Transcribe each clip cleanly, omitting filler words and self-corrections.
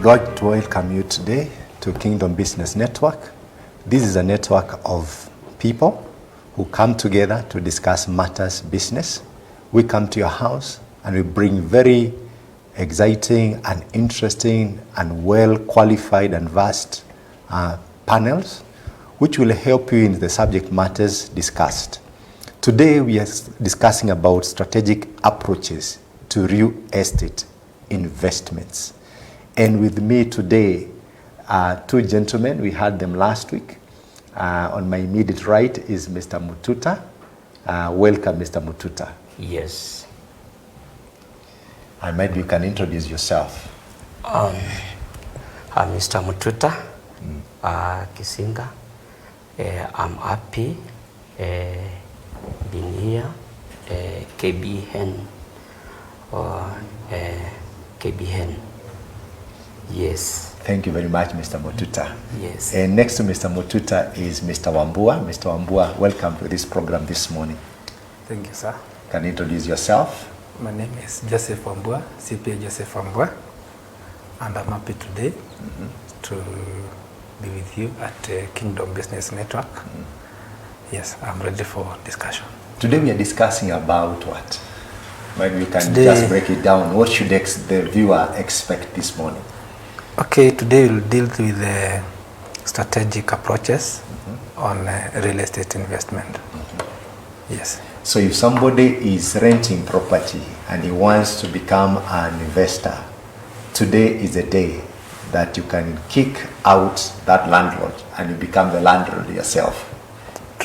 glad to welcome you today to Kingdom Business Network. This is a network of people who come together to discuss matters business. We come to your house and we bring very exciting and interesting and well qualified and vast panels which will help you in the subject matters discussed. Today we are discussing about strategic approaches to real estate investments. And with me today are two gentlemen. We had them last week. On my immediate right is Mr. Mututa. Welcome, Mr. Mututa. Yes. And maybe you can introduce yourself. I'm Mr. Mututa Kisinga. I'm happy being here. KBN or KBN. Yes. Thank you very much, Mr. Mututa. Yes. And next to Mr. Mututa is Mr. Wambua. Mr. Wambua, welcome to this program this morning. Thank you, sir. Can you introduce yourself? My name is Joseph Wambua, CPA Joseph Wambua, and I'm happy today to be with you at Kingdom Business Network. Yes, I'm ready for discussion. Today we are discussing about what? Maybe we can Today, just break it down. What should the viewer expect this morning? Okay, today we'll deal with the strategic approaches on real estate investment. Yes. So if somebody is renting property and he wants to become an investor, today is a day that you can kick out that landlord and you become the landlord yourself.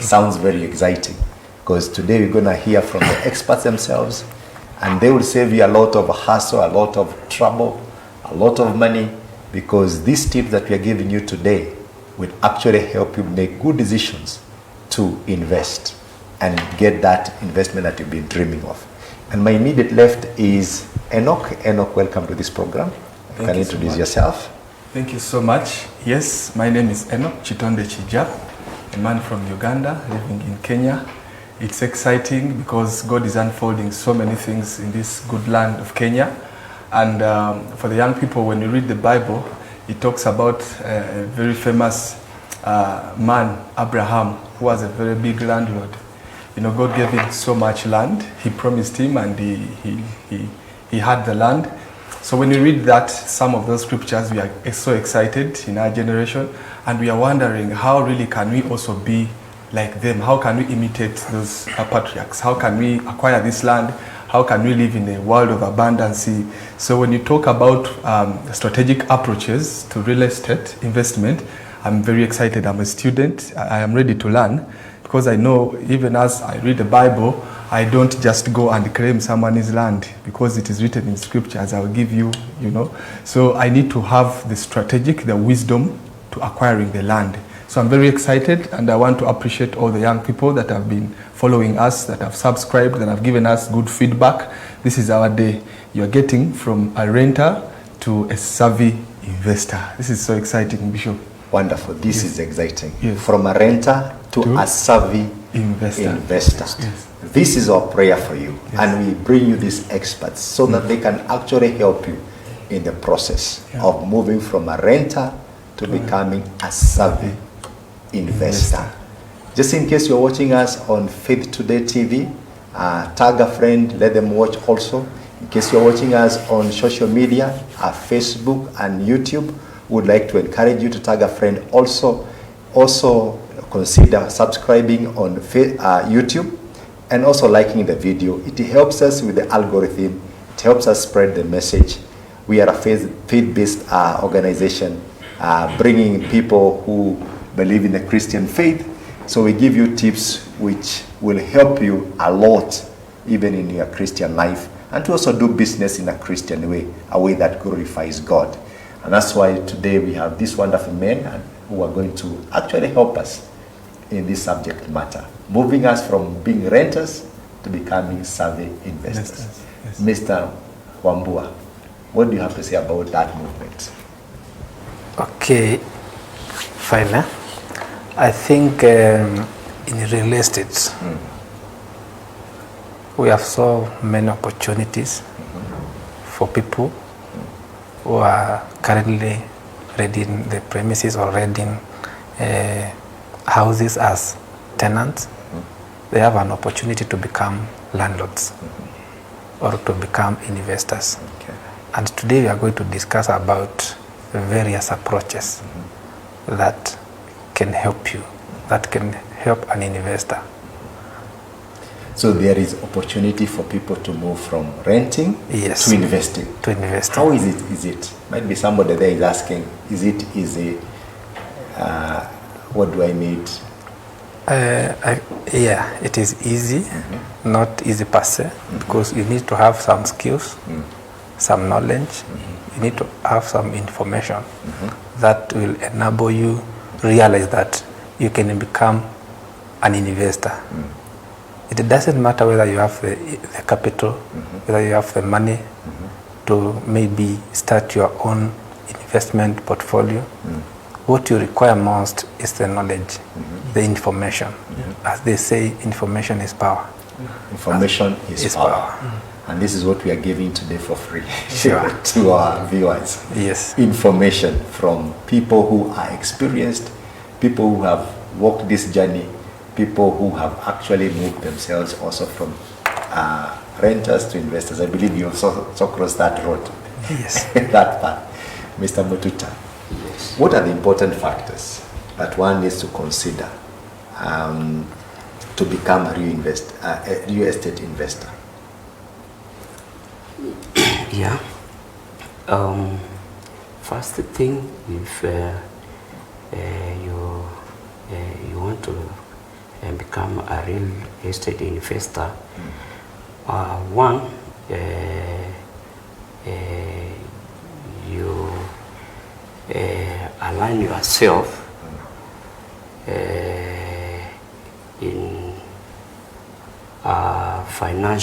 Sounds very exciting, because today we're going to hear from the experts themselves, and they will save you a lot of hassle, a lot of trouble, a lot of money, because these tips that we are giving you today will actually help you make good decisions to invest and get that investment that you've been dreaming of. And my immediate left is Enoch. Enoch, welcome to this program. You can introduce yourself. Thank you so much. Yes, my name is Enoch Chitonde Chijap, a man from Uganda living in Kenya. It's exciting because God is unfolding so many things in this good land of Kenya. And for the young people, when you read the Bible, it talks about a very famous man, Abraham, who was a very big landlord. You know, God gave him so much land. He promised him, and he had the land. So when you read that, some of those scriptures, we are so excited in our generation, and we are wondering how really can we also be like them? How can we imitate those patriarchs? How can we acquire this land? How can we live in a world of abundance? So when you talk about strategic approaches to real estate investment, I'm very excited. I'm a student. I am ready to learn, because I know even as I read the Bible, I don't just go and claim someone's land because it is written in scriptures. I will give you, you know. So I need to have the wisdom to acquiring the land. So I'm very excited, and I want to appreciate all the young people that have been following us, that have subscribed, that have given us good feedback. This is our day. You're getting from a renter to a savvy investor. This is so exciting, Bishop. Wonderful. This is exciting. Yes. From a renter to a savvy investor. Yes. This is our prayer for you. Yes. And we bring you these experts so that they can actually help you in the process of moving from a renter to becoming a savvy investor. Just in case you're watching us on Faith Today TV, tag a friend, let them watch also. In case you're watching us on social media, Facebook and YouTube, we would like to encourage you to tag a friend also. Also consider subscribing on YouTube and also liking the video. It helps us with the algorithm. It helps us spread the message. We are a faith-based organization, bringing people who believe in the Christian faith. So we give you tips which will help you a lot, even in your Christian life, and to also do business in a Christian way, a way that glorifies God. And that's why today we have these wonderful men who are going to actually help us in this subject matter, moving us from being renters to becoming savvy investors. Yes. Mr. Wambua, what do you have to say about that movement? Okay, fine. I think in real estate, we have so many opportunities for people who are currently renting the premises or renting houses as tenants, they have an opportunity to become landlords or to become investors. Okay. And today we are going to discuss about various approaches that can help you, that can help an investor. So there is opportunity for people to move from renting Yes. to investing. To invest. How is it? Is it? Might be somebody there is asking, is it easy? What do I need? Yeah, it is easy, not easy per se, because you need to have some skills, some knowledge, you need to have some information that will enable you realize that you can become an investor. It doesn't matter whether you have the capital, whether you have the money to maybe start your own investment portfolio. What you require most is the knowledge, the information. As they say, information is power. Information is power. And this is what we are giving today for free Sure. to our viewers. Yes. Information from people who are experienced, people who have walked this journey, people who have actually moved themselves also from renters to investors. I believe you also crossed that road. Yes. That path. Mr. Mututa, Yes. what are the important factors that one needs to consider to become a real estate investor? Yeah. First thing, if you want to become a real estate investor, one, you align yourself in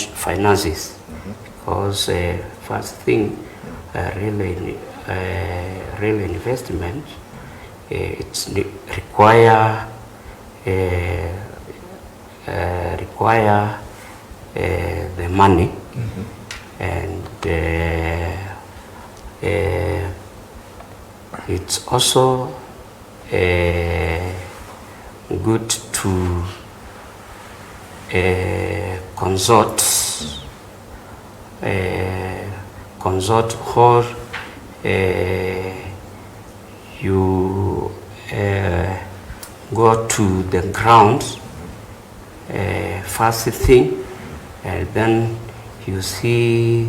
finances, because first thing, real investment, it's require the money, and it's also good to consult how you go to the ground first thing, and then you see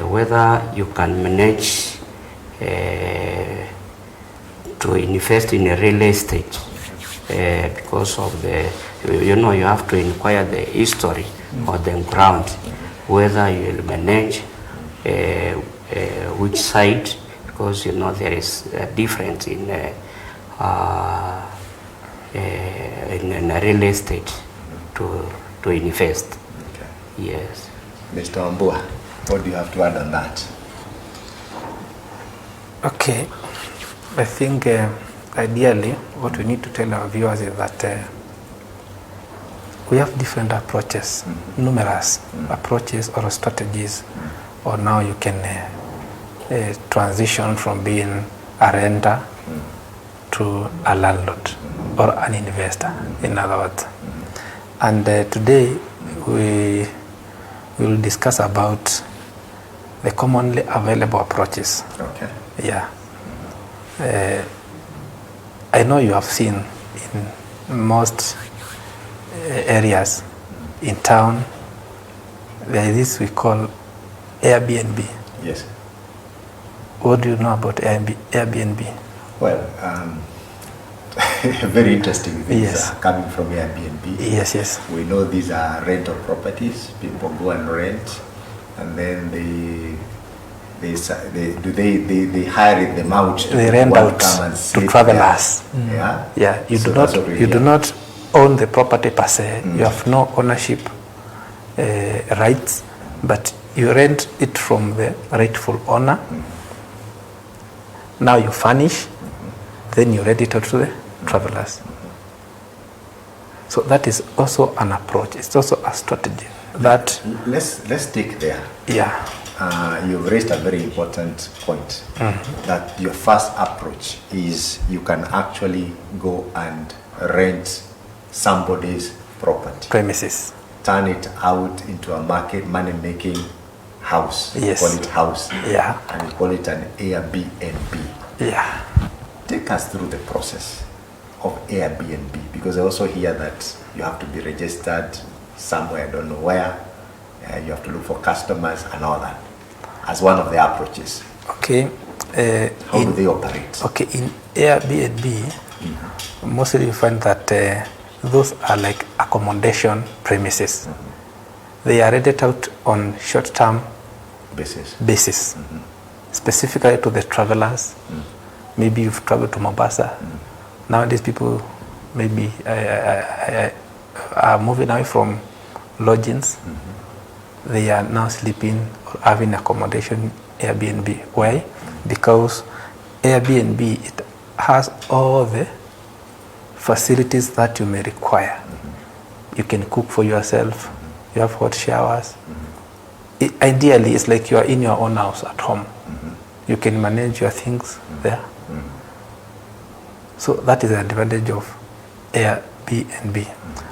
whether you can manage to invest in a real estate, because of the, you have to inquire the history of the ground, whether you will manage which side, because there is a difference in a real estate to invest. Okay. Yes. Mr. Wambua, what do you have to add on that? Okay. I think ideally what we need to tell our viewers is that we have different approaches, numerous approaches or strategies, or now you can transition from being a renter to a landlord or an investor, in other words. And today we will discuss about the commonly available approaches. Okay. Yeah. I know you have seen in most areas in town, there is this we call Airbnb. Yes. What do you know about Airbnb? Well, very interesting things Yes. are coming from Airbnb. Yes, yes. We know these are rental properties. People go and rent, and then they hire them out. They rent people out come and to sit travelers. there. Yeah. Yeah, you So do that's not what we you do hear. not own the property per se. You have no ownership rights, but you rent it from the rightful owner. Now you furnish, then you rent it out to the travelers. So that is also an approach. It's also a strategy that Let's take there. yeah. you've raised a very important point, that your first approach is you can actually go and rent somebody's property, Premises. turn it out into a money-making house. Yes. Call it house. Yeah. And we call it an Airbnb. Yeah. Take us through the process of Airbnb, because I also hear that you have to be registered somewhere, I don't know where. You have to look for customers and all that as one of the approaches. Okay. How do they operate? Okay, in Airbnb, mostly you find that those are like accommodation premises. They are rented out on short-term basis, specifically to the travelers. Maybe you've traveled to Mombasa. Nowadays, people maybe are moving away from lodgings. They are now sleeping or having accommodation Airbnb. Why? Because Airbnb, it has all the facilities that you may require. You can cook for yourself. You have hot showers. Ideally, it's like you are in your own house at home. You can manage your things there. So that is the advantage of Airbnb,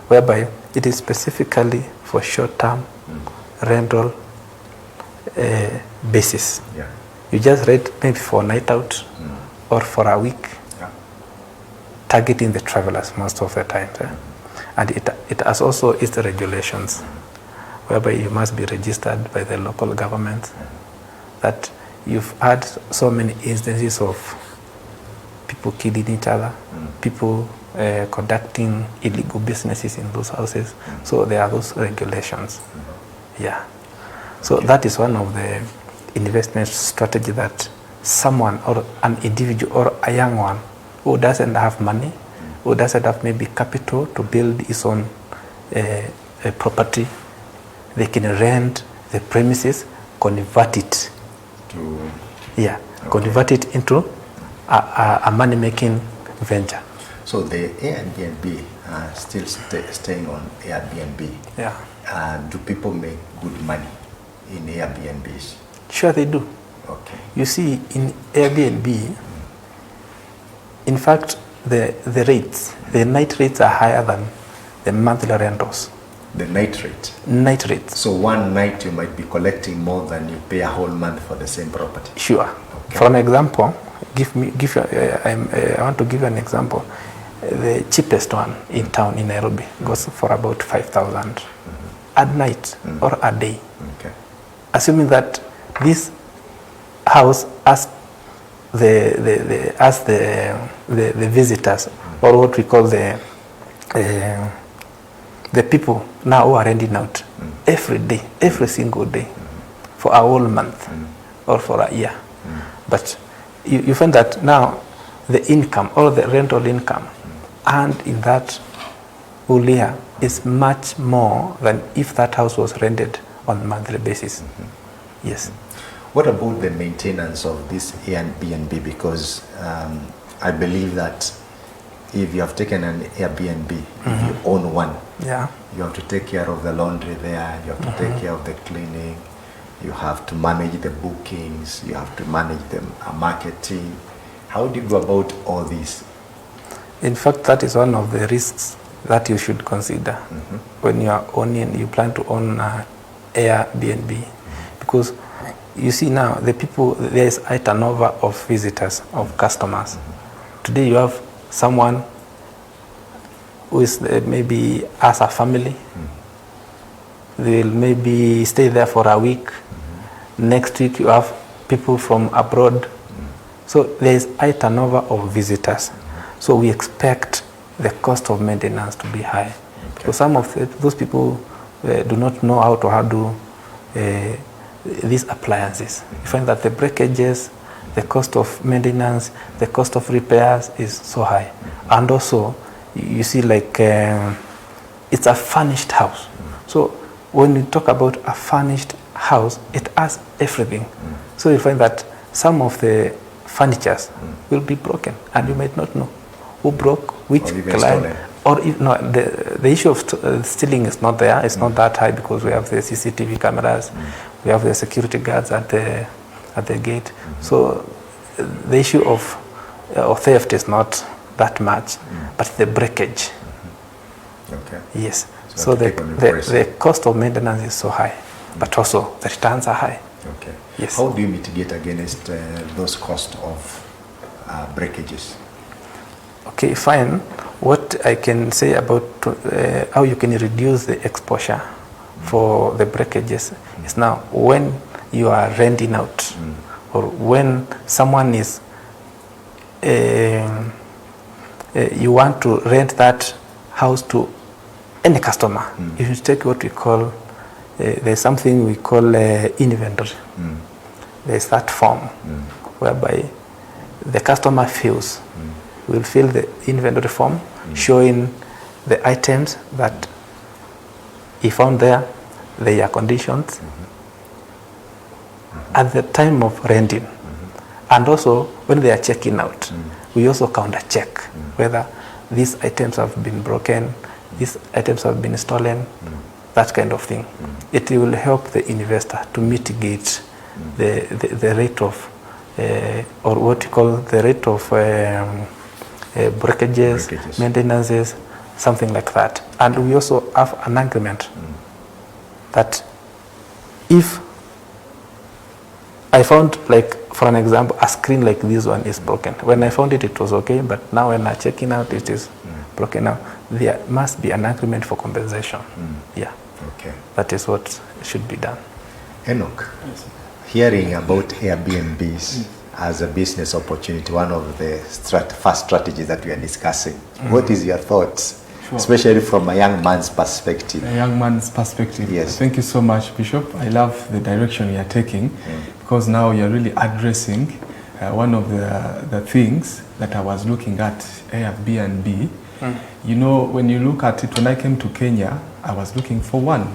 whereby it is specifically for short-term rental basis. Yeah. You just rent maybe for a night out or for a week, targeting the travelers most of the time. And it has also its regulations, whereby you must be registered by the local government. That you've had so many instances of people killing each other, people conducting illegal businesses in those houses. So there are those regulations. Yeah. So that is one of the investment strategy that someone or an individual or a young one who doesn't have money, who doesn't have maybe capital to build his own property, they can rent the premises, convert it convert it into a money-making venture. So the Airbnb are still staying on Airbnb. Yeah. Do people make good money in Airbnbs? Sure they do. Okay. You see, in Airbnb, in fact, the rates, the night rates are higher than the monthly rentals. The night rate? Night rates. So one night you might be collecting more than you pay a whole month for the same property? Sure. Okay. For an example, I want to give you an example. The cheapest one in town in Nairobi goes for about 5,000 at night or a day. Okay. Assuming that this house as the visitors, or what we call the people now who are renting out every day, every single day, for a whole month or for a year. But you find that now the income or the rental income earned in that whole year is much more than if that house was rented on a monthly basis. Yes. What about the maintenance of this Airbnb? Because I believe that if you have taken an Airbnb, if you own one, you have to take care of the laundry there, you have to take care of the cleaning, you have to manage the bookings, you have to manage the marketing. How do you go about all this? In fact, that is one of the risks that you should consider when you are you plan to own Airbnb, because you see now there is a turnover of visitors, of customers. Today you have someone who is maybe as a family. They will maybe stay there for a week. Next week you have people from abroad. So there is a turnover of visitors. So we expect the cost of maintenance to be high. Because some of those people do not know how to handle these appliances. You find that the breakages, the cost of maintenance, the cost of repairs is so high. And also, you see, like, it's a furnished house. So when you talk about a furnished house, it has everything. So you find that some of the furnitures will be broken, and you might not know who broke, which client. Or if no, the issue of stealing is not there. It's not that high because we have the CCTV cameras. We have the security guards at the gate. So the issue of theft is not that much, but the breakage. Okay. Yes. So So to keep on impressing. the cost of maintenance is so high, but also the returns are high. Okay. Yes. How do you mitigate against those costs of breakages? Okay, fine. What I can say about how you can reduce the exposure for the breakages is now when you are renting out or when someone is you want to rent that house to any customer. If you take what we call there's something we call inventory. There's that form whereby the customer fills. Will fill the inventory form showing the items that he found there, their conditions at the time of renting, and also when they are checking out. We also counter check whether these items have been broken, these items have been stolen, that kind of thing. It will help the investor to mitigate the rate of or what you call the rate of breakages, maintenances, something like that. And we also have an agreement that if I found, like, for an example, a screen like this one is broken. When I found it, it was okay, but now when I'm checking out, it is broken now. There must be an agreement for compensation. Yeah. Okay. That is what should be done. Enoch, hearing about Airbnbs as a business opportunity, one of the first strategies that we are discussing, what is your thoughts, especially from a young man's perspective? A young man's perspective. Yes. Thank you so much, Bishop. I love the direction you are taking because now you're really addressing one of the things that I was looking at, Airbnb. You know, when you look at it, when I came to Kenya, I was looking for one.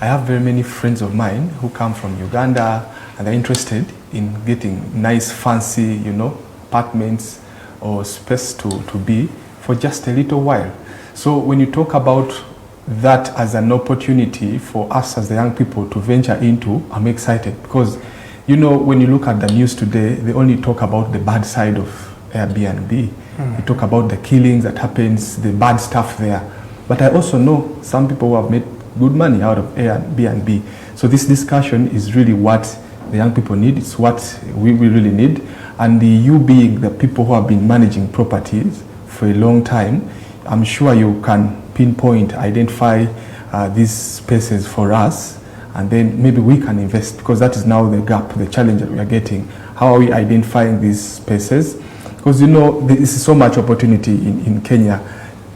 I have very many friends of mine who come from Uganda and they're interested in getting nice, fancy, you know, apartments or space to be for just a little while. So when you talk about that as an opportunity for us as the young people to venture into, I'm excited because, you know, when you look at the news today, they only talk about the bad side of Airbnb. They talk about the killings that happens, the bad stuff there. But I also know some people who have made good money out of Airbnb. So this discussion is really what the young people need. It's what we really need. And you being the people who have been managing properties for a long time, I'm sure you can pinpoint, identify these spaces for us, and then maybe we can invest, because that is now the gap, the challenge that we are getting. How are we identifying these spaces? Because, you know, there is so much opportunity in Kenya.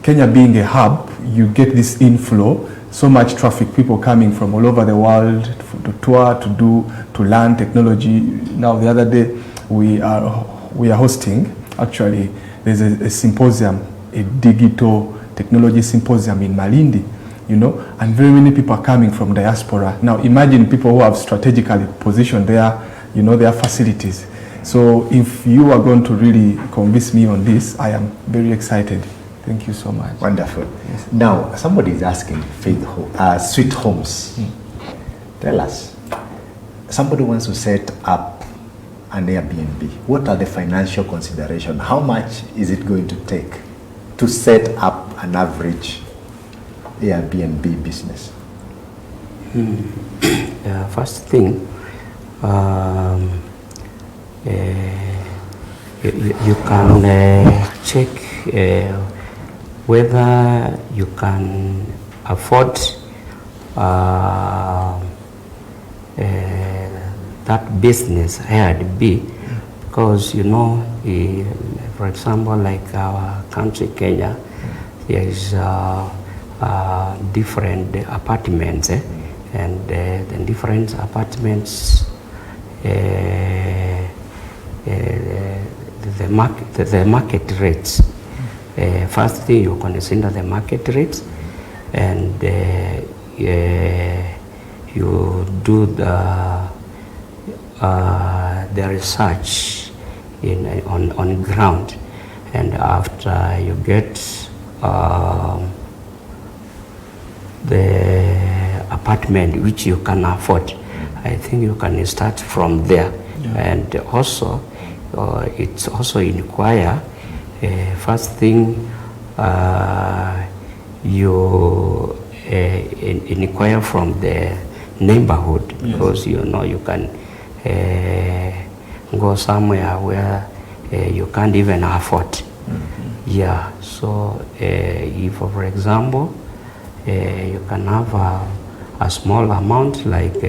Kenya being a hub, you get this inflow, so much traffic, people coming from all over the world to tour, to learn technology. Now, the other day, we are hosting, actually, there's a symposium, a digital technology symposium in Malindi, you know, and very many people are coming from diaspora. Now, imagine people who have strategically positioned their, you know, their facilities. So if you are going to really convince me on this, I am very excited. Thank you so much. Wonderful. Yes. Now, somebody is asking, Sweet Homes. Tell us, somebody wants to set up an Airbnb. What are the financial considerations? How much is it going to take to set up an average Airbnb business? First thing, you can check whether you can afford that business Airbnb, because, you know, for example, like our country Kenya, there is different apartments, and the different apartments, the market rates. First thing, you consider the market rates, and you do the research on ground, and after you get the apartment which you can afford, I think you can start from there. And also, it's also inquire, first thing, you inquire from the neighborhood, because you know you can go somewhere where you can't even afford. Yeah, so if, for example, you can have a small amount like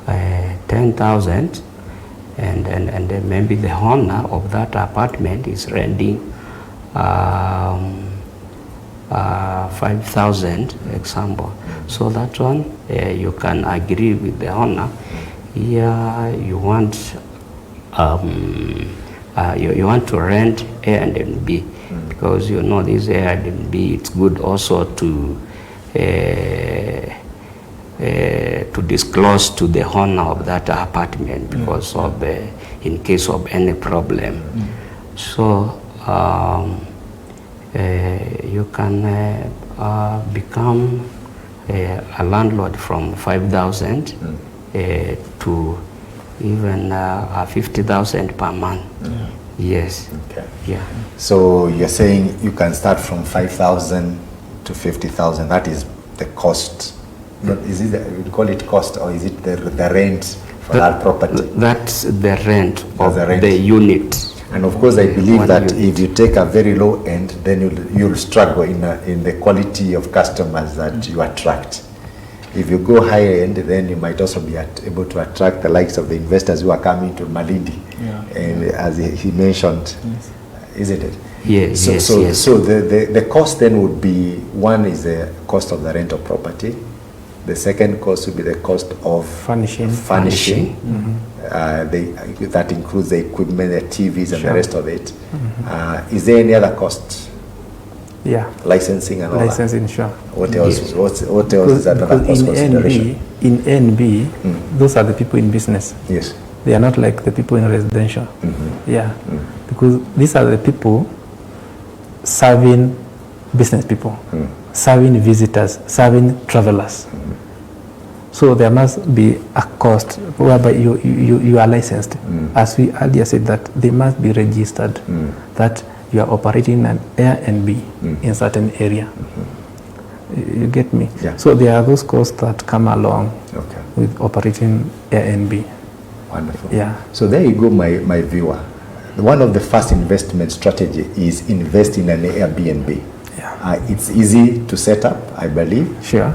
10,000, and then maybe the owner of that apartment is renting 5,000 example. So that one you can agree with the owner. Yeah, you want you want to rent A and B, because you know this A and B, it's good also to disclose to the owner of that apartment, because of in case of any problem. So you can become a landlord from 5,000 to even 50,000 per month. Yes. Okay. Yeah. So you're saying you can start from 5,000 to 50,000. That is the cost. But is it you call it cost, or is it the rent for that property? That's the rent of the rent. the unit. And of course, I believe One that unit. if you take a very low end, then you'll struggle in the quality of customers that you attract. If you go higher end, then you might also be able to attract the likes of the investors who are coming to Malindi. And as he mentioned, isn't it? Yes, So, yes, so, yes. so the cost then would be, one is the cost of the rental property. The second cost would be the cost of Furnishing. That includes the equipment, the TVs, and the rest of it. Is there any other cost? Yeah. Licensing and all that? Licensing, sure. What else? What else is another Because cost consideration? in NB, those are the people in business. Yes. They are not like the people in residential. Yeah. Because these are the people serving business people, serving visitors, serving travelers. So there must be a cost whereby you are licensed. As we earlier said, that they must be registered, that you are operating an Airbnb in certain area. You get me? Yeah. So there are those costs that come along Okay. with operating Airbnb. Wonderful. Yeah. So there you go, my viewer. One of the first investment strategy is invest in an Airbnb. Yeah. It's easy to set up, I believe. Sure.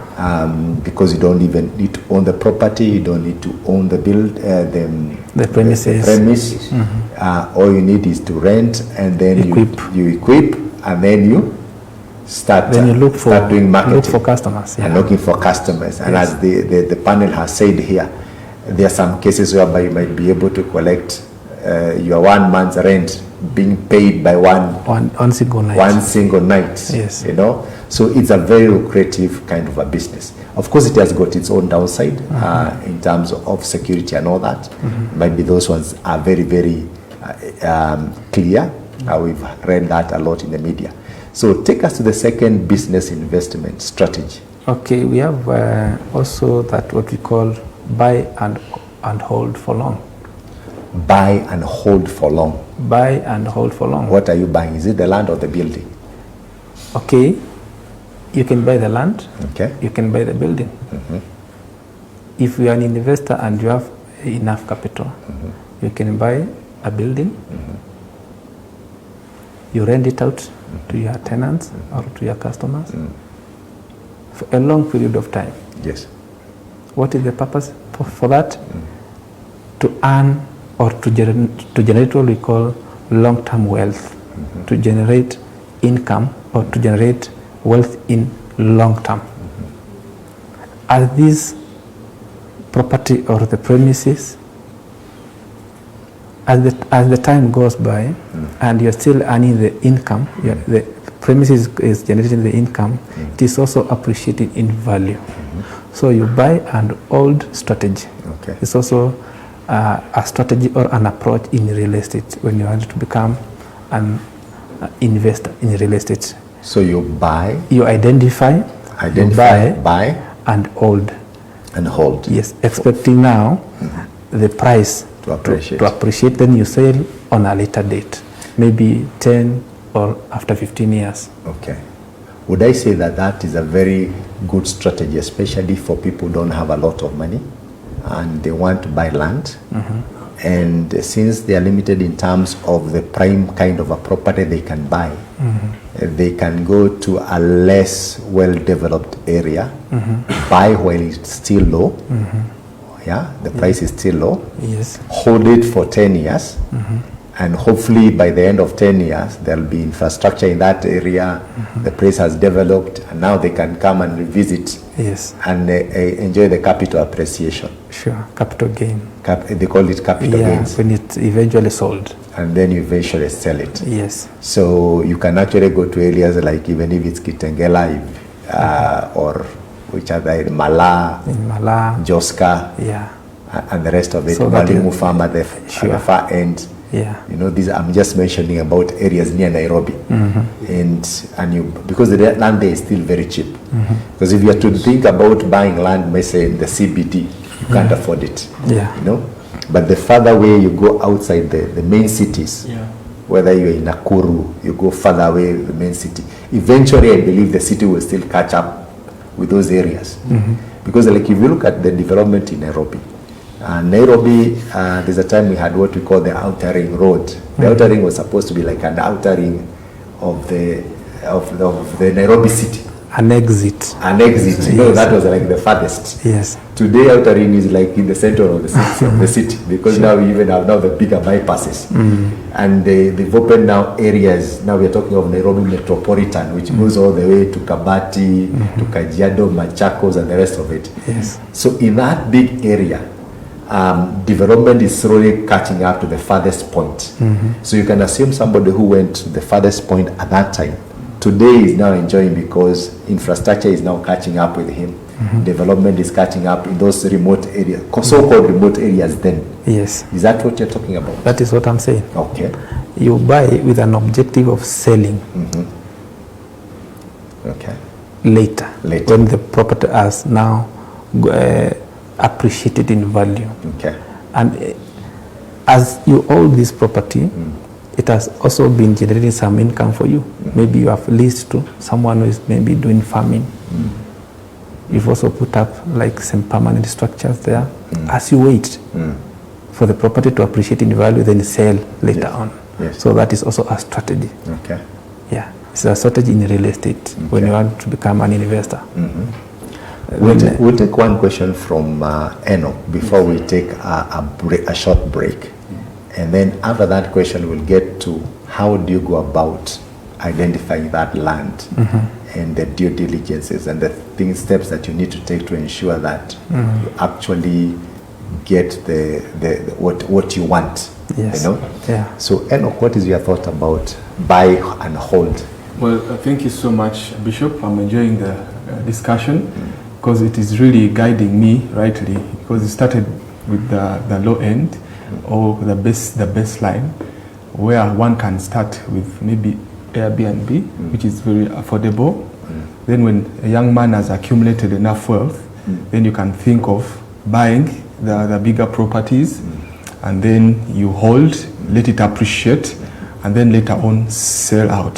Because you don't even need to own the property, you don't need to own the The premises. All you need is to rent, and then you equip, and then you start. Then you look for start doing marketing. Look for customers. Yeah. And looking for customers. And Yes. as the panel has said here, there are some cases whereby you might be able to collect your 1 month's rent being paid by one single night. One single night. Yes. You know, so it's a very lucrative kind of a business. Of course, it has got its own downside in terms of security and all that. Maybe those ones are very, very clear. We've read that a lot in the media. So take us to the second business investment strategy. Okay, we have also that what we call buy and hold for long. Buy and hold for long. Buy and hold for long. What are you buying? Is it the land or the building? Okay, you can buy the land. Okay. You can buy the building. If you are an investor and you have enough capital, you can buy a building. You rent it out to your tenants or to your customers for a long period of time. Yes. What is the purpose for that? To earn or to generate what we call long-term wealth, to generate income or to generate wealth in long term. As this property or the premises, as the time goes by and you're still earning the income, the premises is generating the income, it is also appreciated in value. So you buy an old strategy. Okay. It's also a strategy or an approach in real estate when you want to become an investor in real estate. So you buy, You identify, you buy, buy, and hold. And hold. Yes, expecting now the price To appreciate. to appreciate, then you sell on a later date, maybe 10 or after 15 years. Okay. Would I say that that is a very good strategy, especially for people who don't have a lot of money and they want to buy land? And since they are limited in terms of the prime kind of a property they can buy, they can go to a less well-developed area, buy while it's still low. Yeah, the price is still low. Yes. Hold it for 10 years, and hopefully by the end of 10 years, there'll be infrastructure in that area, the place has developed, and now they can come and revisit Yes. and enjoy the capital appreciation. Sure. Capital gain. They call it capital Yeah, gains, when it's eventually sold. and then you eventually sell it. Yes. So you can actually go to areas like, even if it's Kitengela, or which are there, Mala, In Mala. Joska, Yeah. and the rest of it, So that Mwalimu is- Farm at the Sure. far end. Yeah. You know, these I'm just mentioning about areas near Nairobi, and you, because the land there is still very cheap. Because if you are to think about buying land, may say in the CBD, you can't afford it. Yeah. You know, but the further away you go outside the main cities, whether you're in Nakuru, you go further away the main city. Eventually, I believe the city will still catch up with those areas, because like if you look at the development in Nairobi. Nairobi, there's a time we had what we call the outer ring road. The outer ring was supposed to be like an outer ring of the Nairobi city, An exit. an exit. You know, Yes. that was like the farthest. Yes. Today, outer ring is like in the center of the city, because now we even have now the bigger bypasses, and they've opened now areas. Now we're talking of Nairobi Metropolitan, which goes all the way to Kabati, to Kajiado, Machakos, and the rest of it. Yes. So in that big area, development is slowly catching up to the farthest point. So you can assume somebody who went to the farthest point at that time, today is now enjoying, because infrastructure is now catching up with him. Development is catching up in those remote areas, so-called remote areas then. Yes. Is that what you're talking about? That is what I'm saying. Okay. You buy with an objective of selling Okay. later, Later. when the property has now appreciated in value. Okay. And as you own this property, it has also been generating some income for you. Maybe you have leased to someone who is maybe doing farming. You've also put up like some permanent structures there. As you wait for the property to appreciate in value, then sell later on. Yes. So that is also a strategy. Okay. Yeah, it's a strategy in real estate when you want to become an investor. We'll take one question from Enoch before we take a short break. And then after that question, we'll get to how do you go about identifying that land and the due diligences and the steps that you need to take to ensure that you actually get what you want. Yes. You know? Yeah. So Enoch, what is your thought about buy and hold? Well, thank you so much, Bishop. I'm enjoying the discussion because it is really guiding me rightly, because it started with the low end or the baseline, where one can start with maybe Airbnb, which is very affordable. Then when a young man has accumulated enough wealth, then you can think of buying the bigger properties, and then you hold, let it appreciate, and then later on sell out.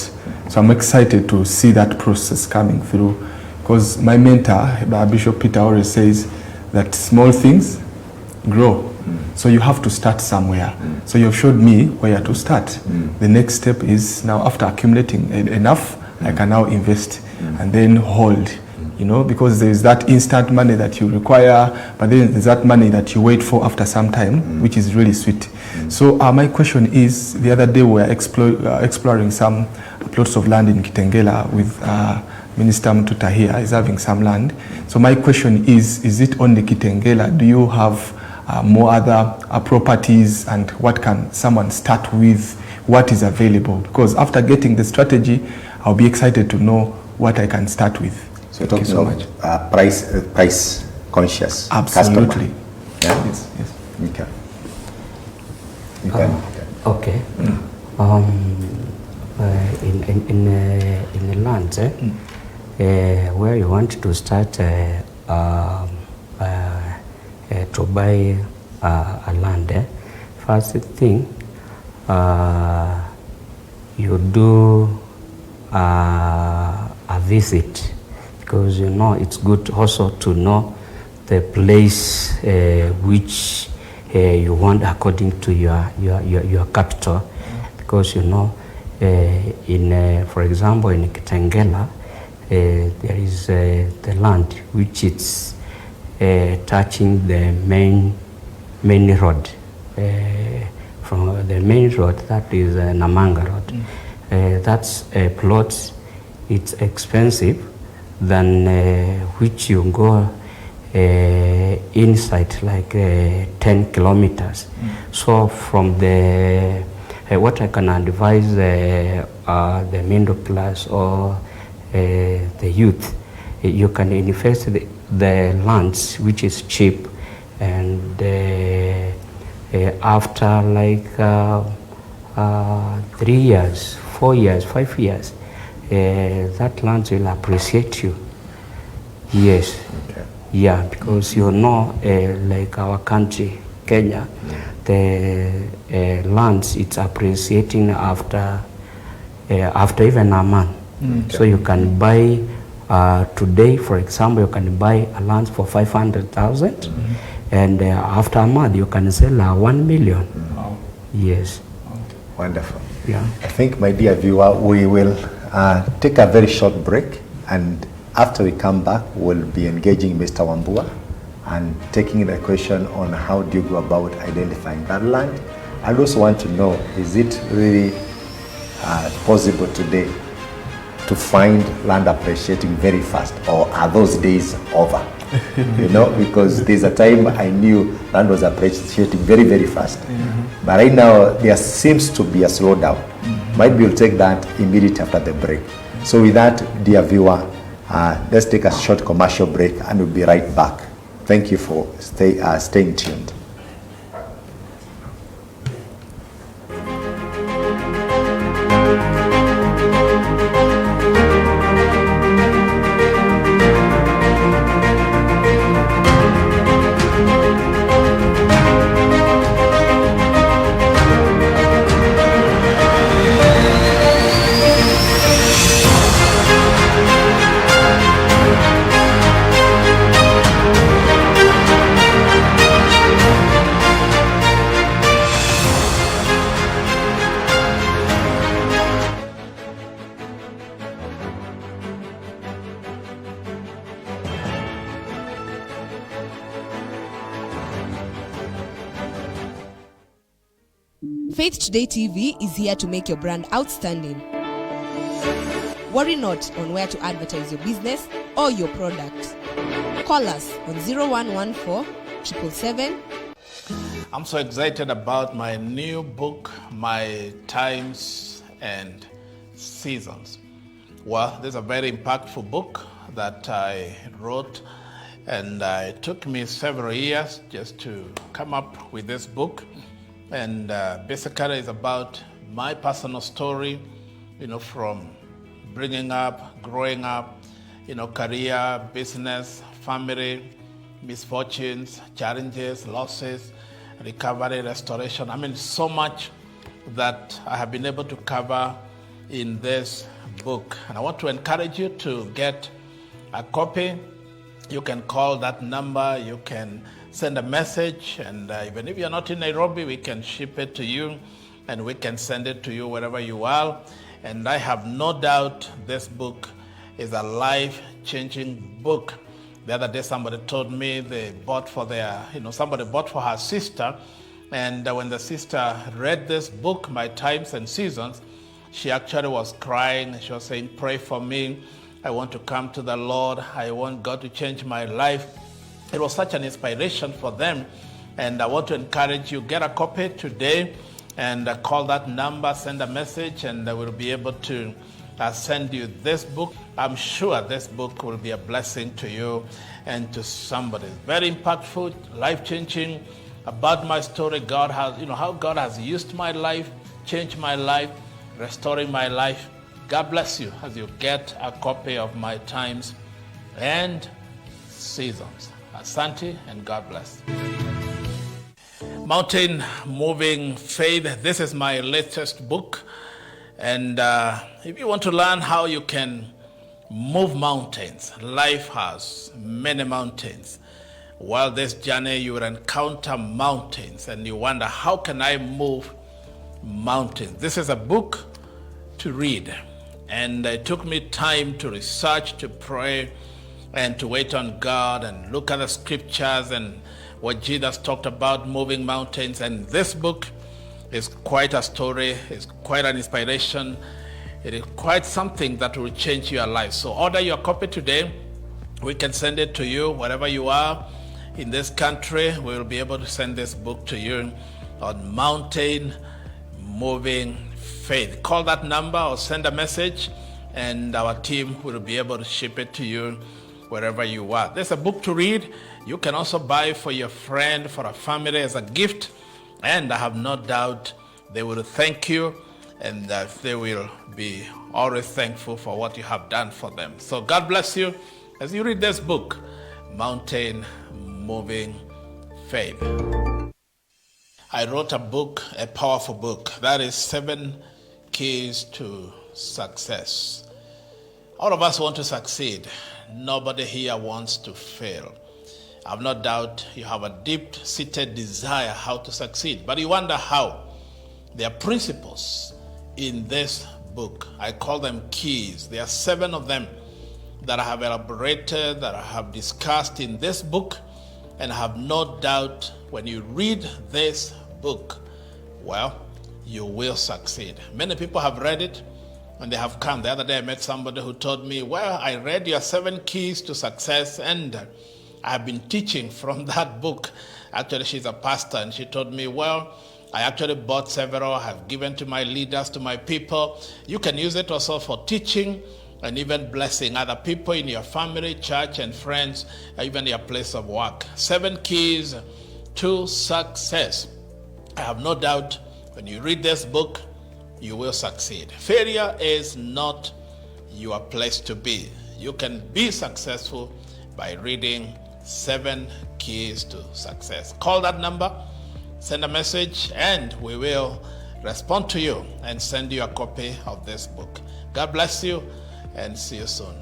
So I'm excited to see that process coming through, because my mentor, Bishop Peter, always says that small things grow. So you have to start somewhere. So you've showed me where to start. The next step is now, after accumulating enough, I can now invest and then hold. You know, because there's that instant money that you require, but then there's that money that you wait for after some time, which is really sweet. So my question is, the other day we were exploring some plots of land in Kitengela with Minister Mtuta here is having some land. So my question is it only Kitengela? Do you have more other properties, and what can someone start with? What is available? Because after getting the strategy, I'll be excited to know what I can start with. So talking so much price conscious Absolutely. customer. Yeah? Yes. Okay. You can. Okay. In the land where you want to start to buy a land, first thing, you do a visit, because you know it's good also to know the place which you want according to your capital, because you know in for example in Kitengela there is the land which is touching the main road. From the main road, that is Namanga Road. That's a plot. It's expensive than which you go inside like 10 kilometers. So from the what I can advise the middle class or the youth, you can invest the lands which is cheap, and after like 3 years, 4 years, 5 years, that land will appreciate you. Yes. Okay. Yeah, because you know, like our country, Kenya, the lands, it's appreciating after even a month. Okay. So you can buy today, for example, you can buy a land for 500,000, and after a month you can sell 1 million. Wow. Yes. Wonderful. Yeah. I think, my dear viewer, we will take a very short break, and after we come back, we'll be engaging Mr. Wambua and taking the question on how do you go about identifying that land. I also want to know, is it really possible today to find land appreciating very fast, or are those days over? You know, because there's a time I knew land was appreciating very, very fast. But right now, there seems to be a slowdown. Might be we'll take that immediately after the break. So with that, dear viewer, let's take a short commercial break and we'll be right back. Thank you for staying tuned. Faith Today TV is here to make your brand outstanding. Worry not on where to advertise your business or your product. Call us on 0114 777. I'm so excited about my new book, My Times and Seasons. Well, this is a very impactful book that I wrote, and it took me several years just to come up with this book. And basically it's about my personal story, you know, from bringing up, growing up, you know, career, business, family, misfortunes, challenges, losses, recovery, restoration. I mean, so much that I have been able to cover in this book. And I want to encourage you to get a copy. You can call that number, you can send a message, and even if you're not in Nairobi, we can ship it to you and we can send it to you wherever you are. And I have no doubt this book is a life-changing book. The other day somebody told me they bought for somebody bought for her sister, and when the sister read this book, My Times and Seasons, she actually was crying. She was saying, pray for me. I want to come to the Lord. I want God to change my life. It was such an inspiration for them. And I want to encourage you, get a copy today and call that number, send a message, and I will be able to send you this book. I'm sure this book will be a blessing to you and to somebody. Very impactful, life-changing, about my story. God has, how God has used my life, changed my life, restoring my life. God bless you as you get a copy of My Times and Seasons. Asante and God bless. Mountain Moving Faith. This is my latest book. And if you want to learn how you can move mountains, life has many mountains. While this journey, you will encounter mountains and you wonder, how can I move mountains? This is a book to read. And it took me time to research, to pray, and to wait on God and look at the scriptures and what Jesus talked about moving mountains. And this book is quite a story, it's quite an inspiration. It is quite something that will change your life. So order your copy today. We can send it to you wherever you are in this country. We will be able to send this book to you on Mountain Moving Faith. Call that number or send a message and our team will be able to ship it to you wherever you are. There's a book to read. You can also buy for your friend, for a family as a gift. And I have no doubt they will thank you and that they will be always thankful for what you have done for them. So God bless you as you read this book, Mountain Moving Faith. I wrote a book, a powerful book, that is 7 Keys to Success. All of us want to succeed. Nobody here wants to fail. I have no doubt you have a deep-seated desire how to succeed, but you wonder how. There are principles in this book. I call them keys. There are 7 of them that I have elaborated, that I have discussed in this book, and I have no doubt when you read this book, well, you will succeed. Many people have read it and they have come. The other day I met somebody who told me, well, I read your 7 keys to success and I've been teaching from that book. Actually, she's a pastor and she told me, well, I actually bought several, I have given to my leaders, to my people. You can use it also for teaching and even blessing other people in your family, church, and friends, even your place of work. 7 keys to success. I have no doubt when you read this book, you will succeed. Failure is not your place to be. You can be successful by reading 7 keys to success. Call that number, send a message, and we will respond to you and send you a copy of this book. God bless you and see you soon.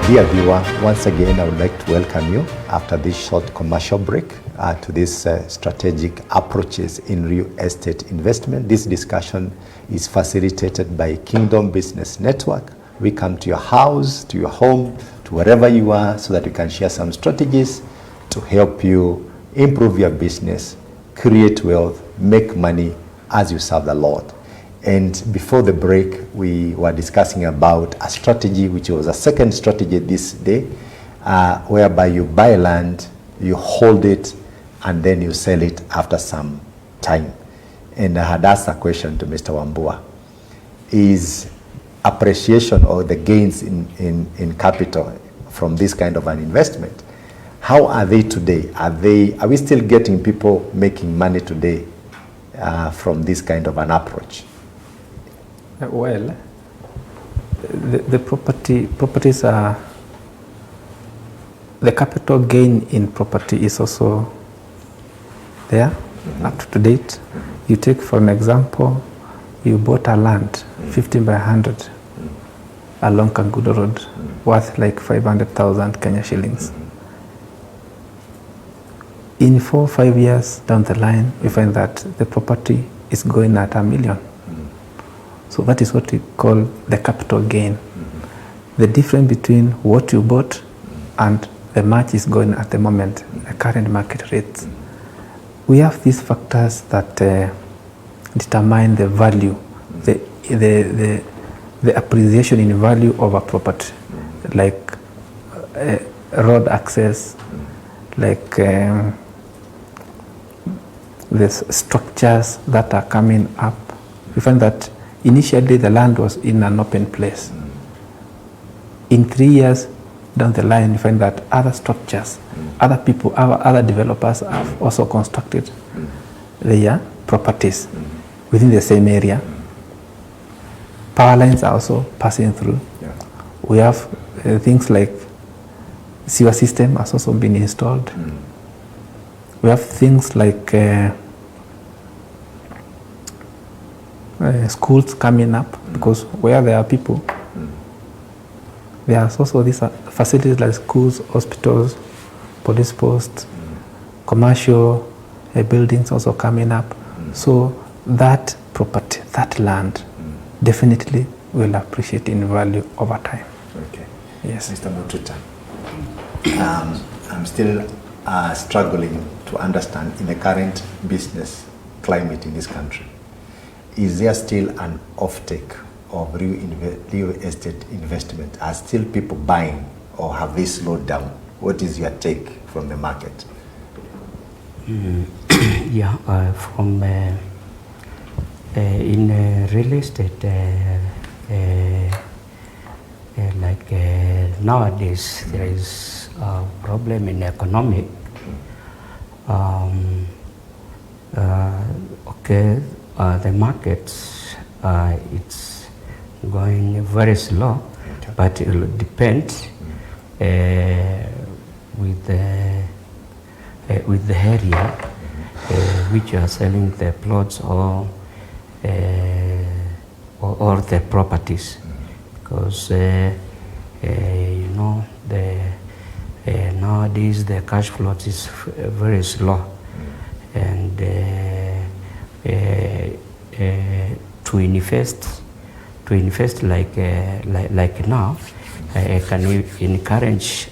Dear viewer, once again I would like to welcome you after this short commercial break to this strategic approaches in real estate investment. This discussion is facilitated by Kingdom Business Network. We come to your house, to your home, to wherever you are so that we can share some strategies to help you improve your business, create wealth, make money as you serve the Lord. And before the break, we were discussing about a strategy, which was a second strategy this day, whereby you buy land, you hold it, and then you sell it after some time. And I had asked a question to Mr. Wambua. Is appreciation or the gains in capital from this kind of an investment, how are they today? Are we still getting people making money today from this kind of an approach? Well, the properties are, the capital gain in property is also there, up to date. You take for an example, you bought a land, 15 by 100 along Kangudo Road, worth like 500,000 Kenya shillings. In 4 or 5 years down the line, you find that the property is going at $1 million. So that is what we call the capital gain. The difference between what you bought and the match is going at the moment, the current market rates. We have these factors that determine the value, the appreciation in value of a property, like road access, like the structures that are coming up. We find that initially the land was in an open place. In 3 years down the line, you find that other structures, other people, other developers have also constructed their properties within the same area. Power lines are also passing through. We have things like sewer system has also been installed. We have things like schools coming up, because where there are people, there are also these facilities like schools, hospitals, police posts, commercial buildings also coming up. So that property, that land, definitely will appreciate in value over time. Okay. Yes. Mr. Mututa, I'm still struggling to understand in the current business climate in this country. Is there still an offtake of real estate investment? Are still people buying, or have they slowed down? What is your take from the market? Yeah, from in real estate, like nowadays there is a problem in economic. Okay, the markets, it's going very slow, but it will depend with the area which you are selling the plots or the properties, because you know nowadays the cash flow is very slow, and to invest like now, I can encourage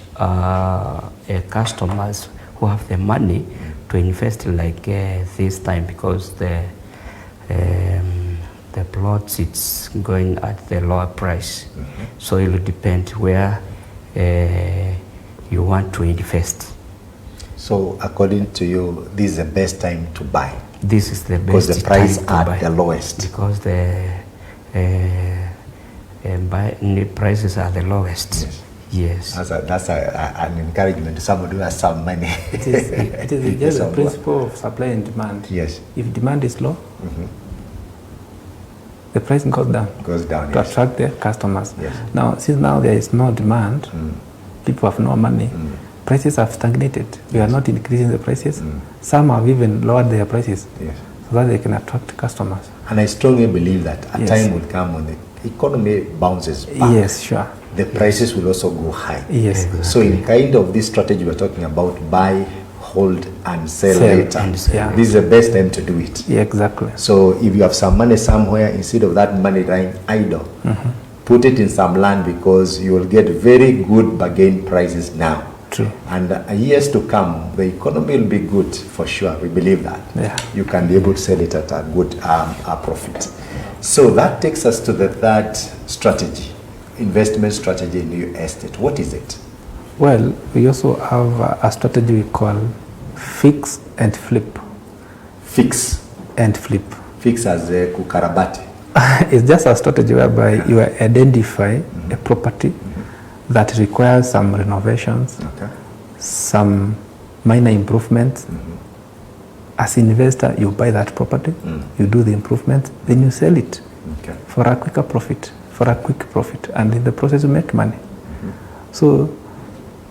customers who have the money to invest like this time, because the plots, it's going at the lower price. So it will depend where you want to invest. So according to you, this is the best time to buy? This is the best because the price time to are buy, the lowest. because the prices are the lowest. Yes. That's an encouragement to somebody who has some money. It is just the principle of supply and demand. Yes. If demand is low, the price goes down. Goes down, to yes. attract the customers. Yes. Now, since now there is no demand, people have no money, prices have stagnated. We are not increasing the prices. Some have even lowered their prices, Yes. so that they can attract customers. And I strongly believe that a Yes. time will come when the economy bounces back. Yes, sure. The prices will also go high. Yes. So in kind of this strategy we're talking about, buy, hold, and sell Sell later. and sell. Yeah. This is the best time to do it. Yeah, exactly. So if you have some money somewhere, instead of that money lying idle, put it in some land, because you will get very good bargain prices now. True. And years to come, the economy will be good for sure. We believe that. Yeah. You can be able to sell it at a good a profit. So that takes us to the third strategy, investment strategy in real estate. What is it? Well, we also have a strategy we call fix and flip. Fix. And flip. Fix as a kukarabati. It's just a strategy whereby you identify a property that requires some renovations, some minor improvements. As an investor, you buy that property, you do the improvements, then you sell it for a quicker profit, and in the process you make money. So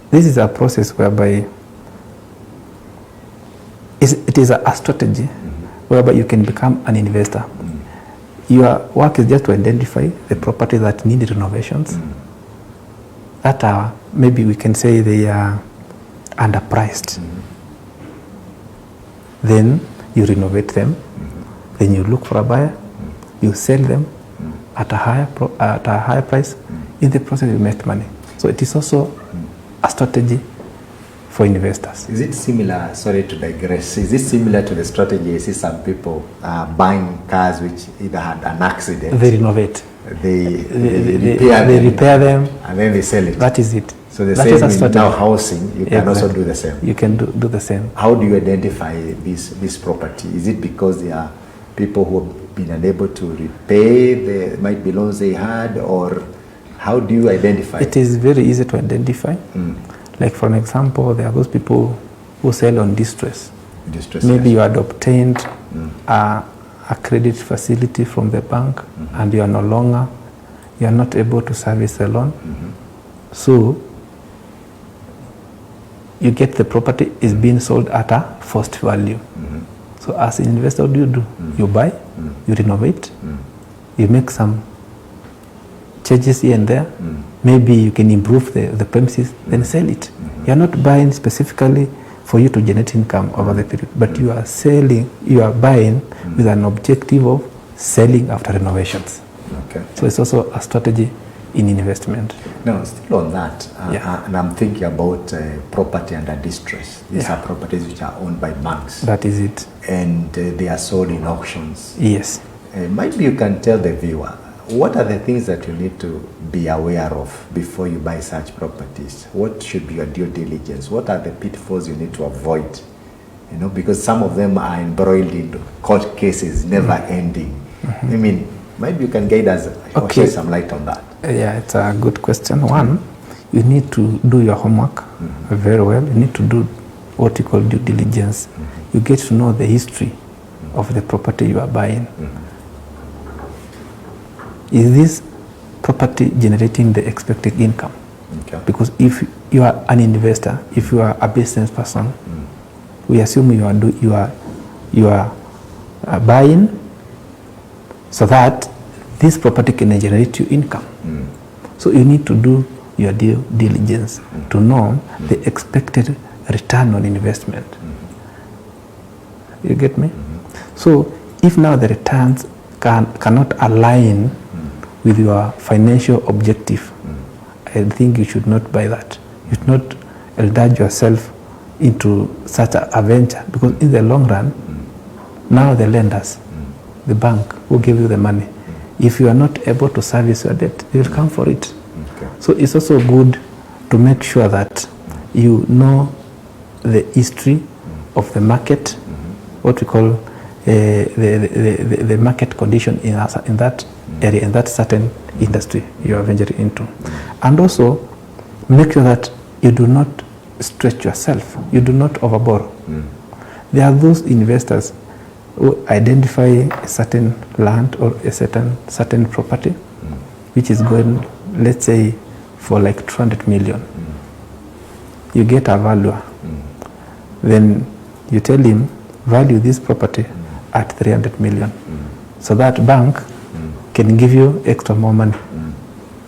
this is a process whereby it is a strategy whereby you can become an investor. Your work is just to identify the property that need renovations, that are, maybe we can say they are underpriced. Then you renovate them, then you look for a buyer, you sell them at a higher price. In the process you make money. So it is also a strategy for investors. Is it similar, sorry to digress, is it similar to the strategy I see some people buying cars which either had an accident, They renovate. they They repair them. and then they sell it? That is it. So the That same is a in strategy. now housing, you can also Exactly. do the same. You can do the same. How do you identify this property? Is it because there are people who have been unable to repay the might be loans they had, or how do you identify? It is very easy to identify. Like for an example, there are those people who sell on distress. Distress, Maybe yes. you had obtained a credit facility from the bank and you are no longer, you are not able to service the loan. So you get the property is being sold at a first value. So as an investor, what do? You buy, you renovate, you make some changes here and there. Maybe you can improve the premises, then sell it. You are not buying specifically for you to generate income over the period, but you are selling, you are buying with an objective of selling after renovations. Okay. So it's also a strategy in investment. Now, still on that, Yeah. and I'm thinking about property under distress. These Yeah. are properties which are owned by banks, That is it. and they are sold in auctions. Yes. Maybe you can tell the viewer, what are the things that you need to be aware of before you buy such properties? What should be your due diligence? What are the pitfalls you need to avoid? You know, because some of them are embroiled in court cases, never ending. I mean, maybe you can guide us or Okay. shed some light on that. Yeah, it's a good question. One, you need to do your homework very well. You need to do what you call due diligence. You get to know the history of the property you are buying. Is this property generating the expected income? Okay. Because if you are an investor, if you are a business person, we assume you are buying so that this property can generate you income. So you need to do your due diligence to know the expected return on investment. You get me? So if now the returns cannot align with your financial objective, I think you should not buy that. You should not indulge yourself into such a venture, because in the long run, now the lenders, the bank who give you the money, if you are not able to service your debt, they will come for it. Okay. So it's also good to make sure that you know the history of the market, what we call the market condition in that area, in that certain industry you are venturing into. And also make sure that you do not stretch yourself, you do not overborrow. There are those investors who identify a certain land or a certain property which is going, let's say, for like 200 million. You get a valuer, then you tell him, value this property at 300 million. So that bank can give you extra more money.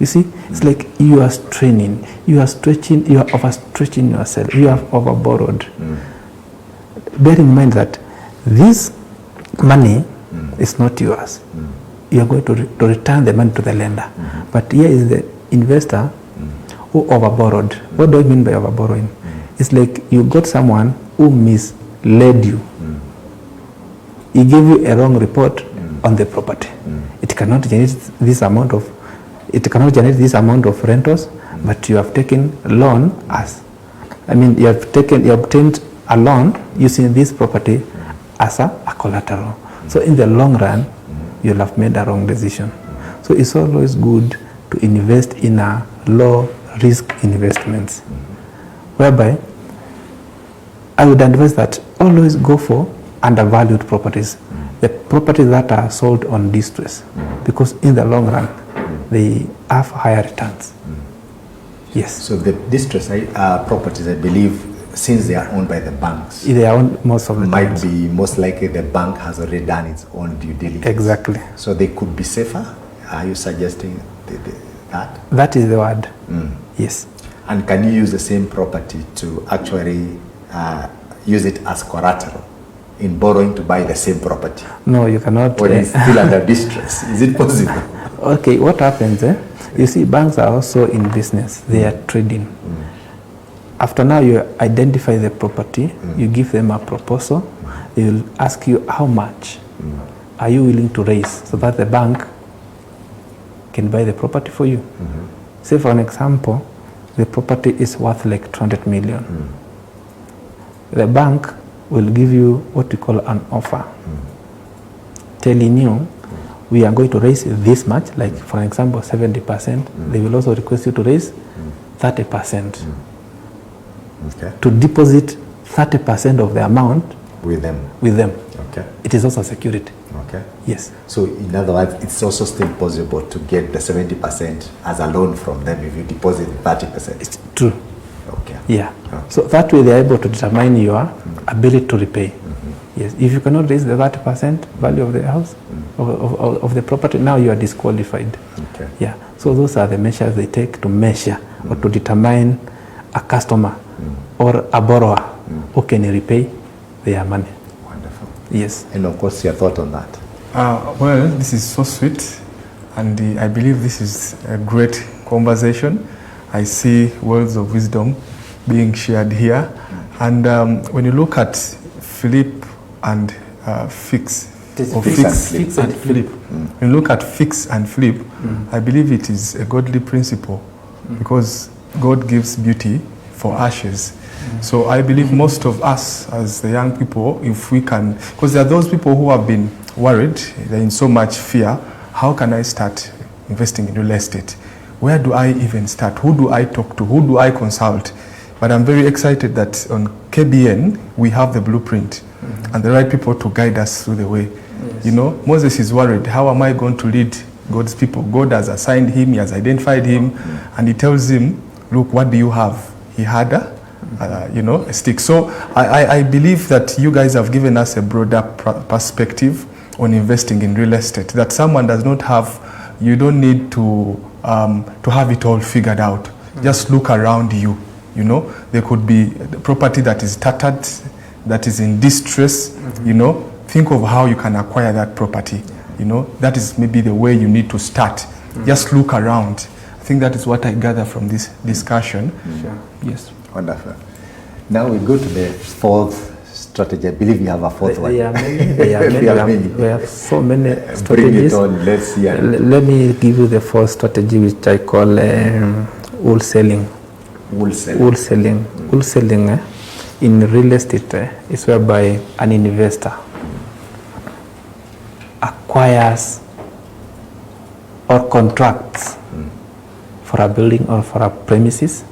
You see, it's like you are straining, you are stretching, you are overstretching yourself, you have overborrowed. Bear in mind that this money is not yours. You are going to return the money to the lender. But here is the investor who overborrowed. What do I mean by overborrowing? It's like you got someone who misled you. He gave you a wrong report on the property. It cannot generate this amount of rentals, but you have taken loan you obtained a loan using this property as a collateral. So in the long run, you'll have made a wrong decision. So it's always good to invest in a low risk investments, whereby I would advise that always go for undervalued properties, the properties that are sold on distress, because in the long run, they have higher returns. Yes. So the distress properties, I believe, since they are owned by the banks, They are owned most of the might times. be most likely the bank has already done its own due diligence. Exactly. So they could be safer. Are you suggesting that? That is the word. Yes. And can you use the same property to actually use it as collateral in borrowing to buy the same property? No, you cannot. When it's still under distress, is it possible? Okay, what happens? You see, banks are also in business. They are trading. after now you identify the property, you give them a proposal, they will ask you how much are you willing to raise so that the bank can buy the property for you. Say for an example, the property is worth like 200 million. The bank will give you what we call an offer, telling you we are going to raise this much, like for example 70%. They will also request you to raise 30%. Okay. To deposit 30% of the amount With them. with them. Okay. It is also security. Okay. Yes. So in other words, it's also still possible to get the 70% as a loan from them if you deposit 30%. It's true. Okay. Yeah. Okay. So that way they are able to determine your ability to repay. Yes. If you cannot raise the 30% value of the house, of the property, now you are disqualified. Okay. Yeah. So those are the measures they take to measure or to determine a customer or a borrower who can repay their money. Wonderful. Yes. And of course, your thought on that? Well, this is so sweet, and I believe this is a great conversation. I see words of wisdom being shared here. And when you look at Philip and Fix, or Fix and and Flip, when you look at Fix and Flip, I believe it is a godly principle because God gives beauty for ashes. So I believe most of us as the young people, if we can, because there are those people who have been worried, they're in so much fear, how can I start investing in real estate? Where do I even start? Who do I talk to? Who do I consult? But I'm very excited that on KBN, we have the blueprint and the right people to guide us through the way. Yes. You know, Moses is worried, how am I going to lead God's people? God has assigned him, he has identified him, and he tells him, look, what do you have? He had a stick. So I believe that you guys have given us a broader perspective on investing in real estate, that someone does not have, you don't need to have it all figured out. Just look around you. You know, there could be the property that is tattered, that is in distress. You know, think of how you can acquire that property. You know, that is maybe the way you need to start. Just look around. I think that is what I gather from this discussion. Sure. Yes. Wonderful. Now we go to the fourth strategy. I believe you have a fourth one. There are many. We have so many Bring it strategies. on. Let's see. Let me give you the fourth strategy, which I call wholesaling. Wholesaling. Wholesaling in real estate is whereby an investor acquires or contracts for a building or for a premises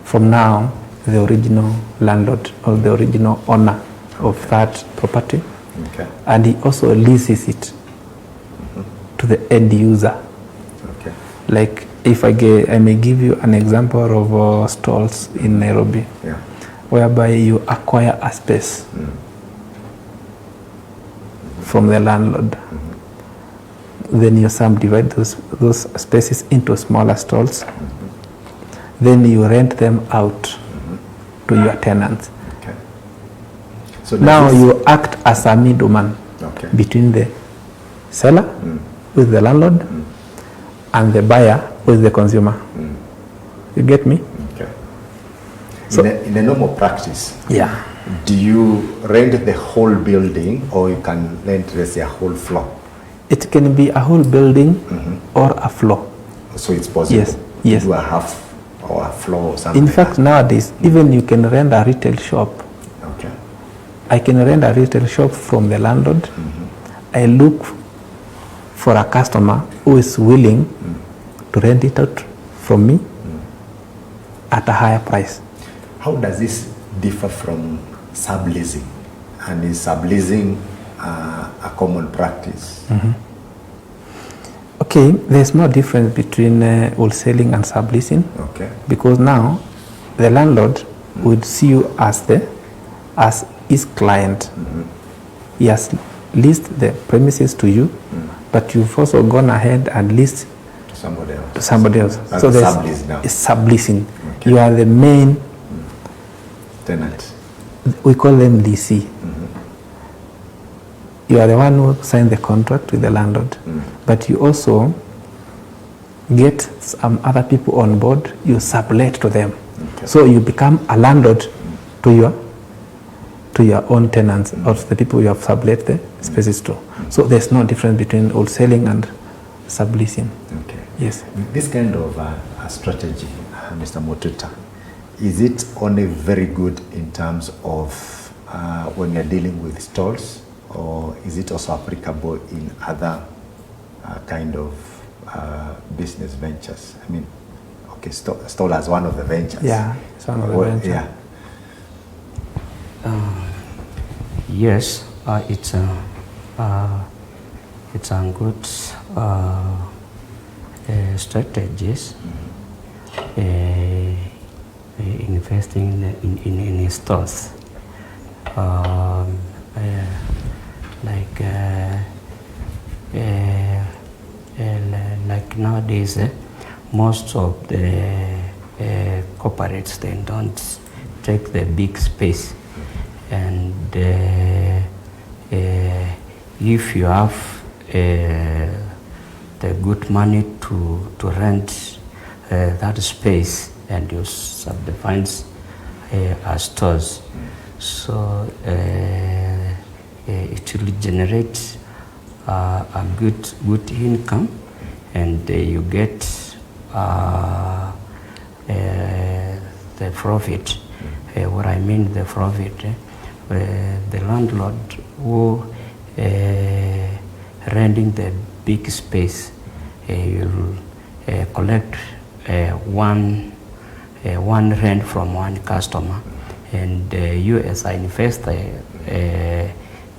from now the original landlord or the original owner of that property. Okay. And he also leases it to the end user. Okay. Like if I may give you an example of stalls in Nairobi, Yeah. whereby you acquire a space from the landlord. Then you subdivide those spaces into smaller stalls. Then you rent them out to your tenants. Okay. So Now this is- you act as a middleman Okay. between the seller with the landlord and the buyer with the consumer. You get me? Okay. So- in a normal practice, Yeah. do you rent the whole building or you can rent, let's say, a whole floor? It can be a whole building or a floor. So it's possible Yes, to yes. do a half or a floor or something. In fact, nowadays, even you can rent a retail shop. Okay. I can rent a retail shop from the landlord. I look for a customer who is willing to rent it out from me at a higher price. How does this differ from subleasing? And is subleasing a common practice? Okay, there's no difference between wholesaling and subleasing, Okay. because now the landlord would see you as his client. He has leased the premises to you, but you've also gone ahead and leased To somebody else. to somebody else. That's So there's sublease now. it's subleasing. Okay. You are the main, Tenant. we call them leasee. You are the one who signed the contract with the landlord, but you also get some other people on board, you sublet to them. So you become a landlord to your own tenants or to the people you have sublet the spaces to. So there's no difference between wholesaling and subleasing. Okay. Yes. This kind of strategy, Mr. Mututa, is it only very good in terms of when you're dealing with stalls, or is it also applicable in other kind of business ventures? I mean, okay, stall as one of the ventures. Yeah, it's one of the ventures. Yeah. Yes, it's a good strategies. Investing in stores, like nowadays, most of the corporates, they don't take the big space, and if you have the good money to rent that space, and you subdivide as stores, so it will generate a good income, and you get the profit. What I mean the profit, the landlord who renting the big space, you'll collect one rent from one customer, and you as an investor,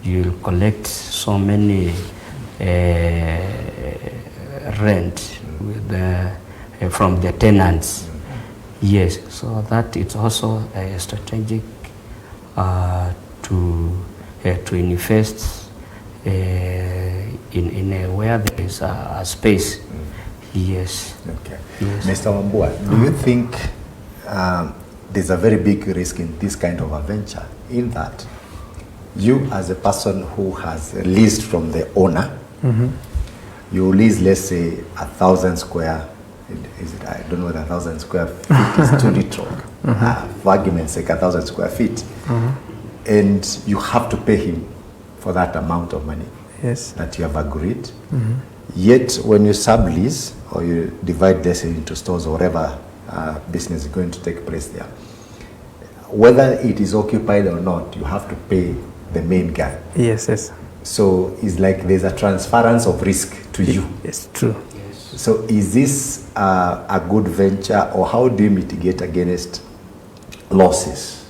you'll collect so many rent with from the tenants. Yes, so that it's also a strategic to invest in where there is a space. Yes. Okay. Yes. Mr. Wambua, do you think there's a very big risk in this kind of a venture, in that you as a person who has leased from the owner, you lease, let's say, 1,000 square, is it, I don't know what 1,000 square feet is too little, for argument's sake, 1,000 square feet, and you have to pay him for that amount of money that you have agreed. Yet when you sublease or you divide this into stores or whatever business is going to take place there, whether it is occupied or not, you have to pay the main guy. Yes, yes. So it's like there's a transference of risk to you. It's true. So is this a good venture, or how do you mitigate against losses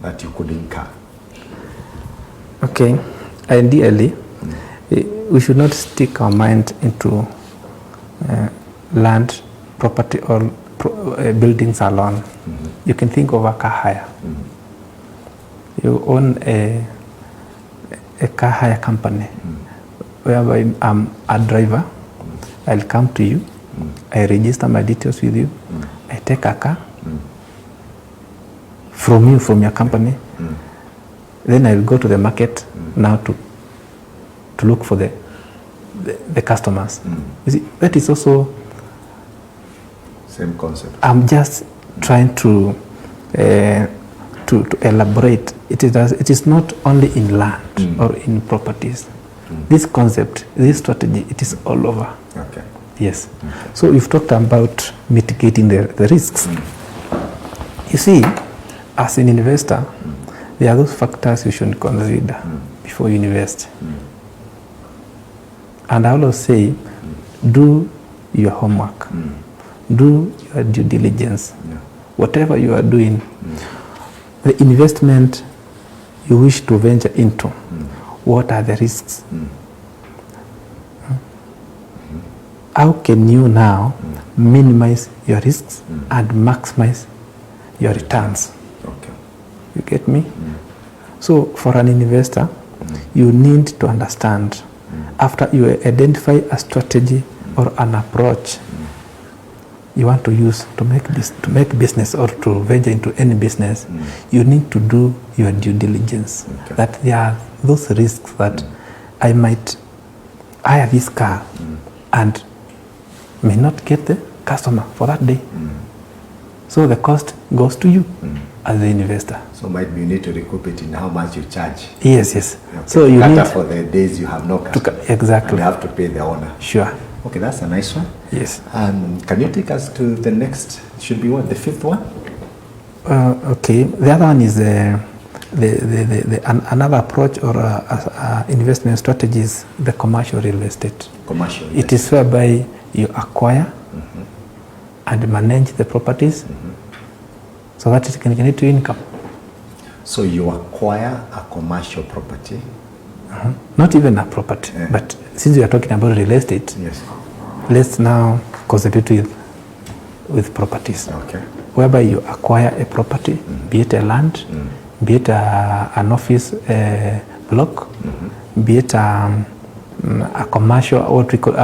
that you could incur? Okay, ideally, we should not stick our mind into land, property, or buildings alone. You can think of a car hire. You own a car hire company, whereby I'm a driver. I'll come to you, I register my details with you, I take a car from you, from your company, then I'll go to the market now to look for the customers. You see, that is also same concept. I'm just trying to elaborate. It is not only in land or in properties. This concept, this strategy, it is all over. Okay. Yes. So we've talked about mitigating the risks. You see, as an investor, there are those factors you should consider before you invest. And I always say, do your homework. Do your due diligence. Whatever you are doing, the investment you wish to venture into, what are the risks? How can you now minimize your risks and maximize your returns? Okay. You get me? So for an investor, you need to understand, after you identify a strategy or an approach you want to use to make business or to venture into any business, you need to do your due diligence. Okay. That there are those risks that I might hire this car and may not get the customer for that day. So the cost goes to you as the investor. So might be you need to recoup it in how much you charge. Yes, yes. Okay. So you Cater need for the days you have no customer. exactly. And you have to pay the owner. Sure. Okay, that's a nice one. Yes. Can you take us to the next? Should be what, the fifth one? Okay. The other one is another approach or investment strategy is the commercial real estate. Commercial. It is whereby you acquire and manage the properties so that it can generate you income. So you acquire a commercial property. Not even a property, but since we are talking about real estate, Yes. let's now concentrate with properties. Okay. Whereby you acquire a property, be it a land, be it an office block, be it a commercial, what we call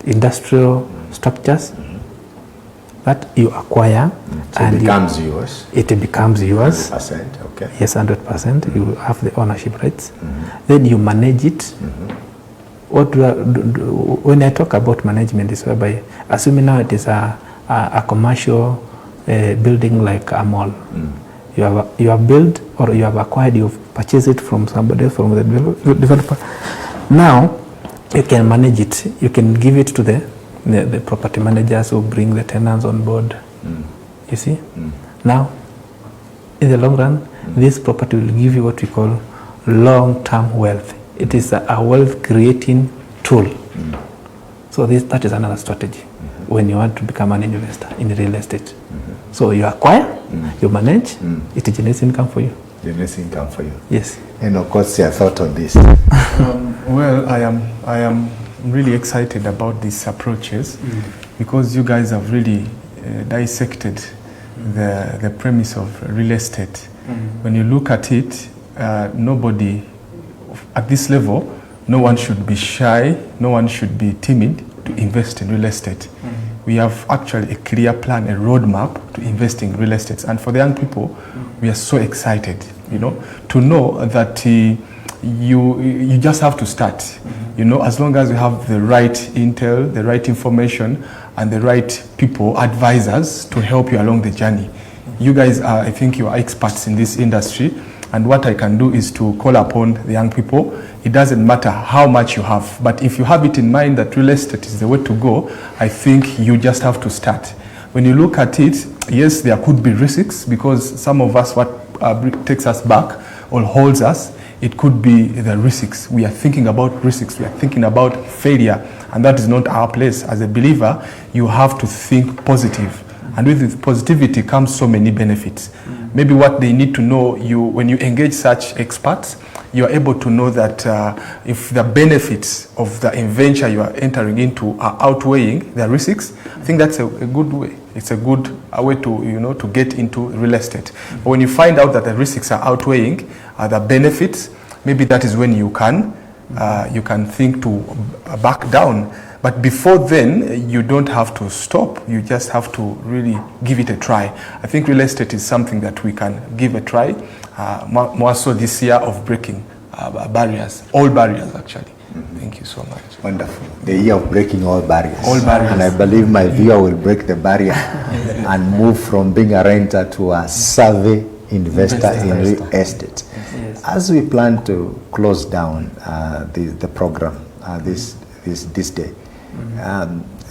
industrial structures that you acquire. So it becomes yours. It becomes yours. 100%. Okay. Yes, 100%. You have the ownership rights. Then you manage it. What when I talk about management, is whereby, assuming now it is a commercial building like a mall. You have built or you have acquired, you've purchased it from somebody, from the developer. Now you can manage it. You can give it to the property managers who bring the tenants on board. You see? Now, in the long run, this property will give you what we call long-term wealth. It is a wealth-creating tool. So that is another strategy when you want to become an investor in real estate. So you acquire, you manage, it generates income for you. Generates income for you. Yes. And of course, your thought on this. Well, I am really excited about these approaches because you guys have really dissected the premise of real estate. When you look at it, nobody at this level, no one should be shy, no one should be timid to invest in real estate. We have actually a clear plan, a roadmap to invest in real estate. And for the young people, we are so excited, to know that you just have to start. As long as you have the right intel, the right information, and the right people, advisors to help you along the journey. You guys are, I think you are experts in this industry, and what I can do is to call upon the young people. It doesn't matter how much you have, but if you have it in mind that real estate is the way to go, I think you just have to start. When you look at it, yes, there could be risks because some of us, what takes us back or holds us, it could be the risks. We are thinking about risks. We are thinking about failure, and that is not our place. As a believer, you have to think positive. And with positivity comes so many benefits. Maybe what they need to know, when you engage such experts, you are able to know that if the benefits of the venture you are entering into are outweighing the risks, I think that's a good way. It's a good way to to get into real estate. But when you find out that the risks are outweighing the benefits, maybe that is when you can think to back down. But before then, you don't have to stop. You just have to really give it a try. I think real estate is something that we can give a try, more so this year of breaking barriers, all barriers actually. Thank you so much. Wonderful. The year of breaking all barriers. All barriers. And I believe my viewer will break the barrier and move from being a renter to a savvy investor in real estate. Yes. As we plan to close down the program this day,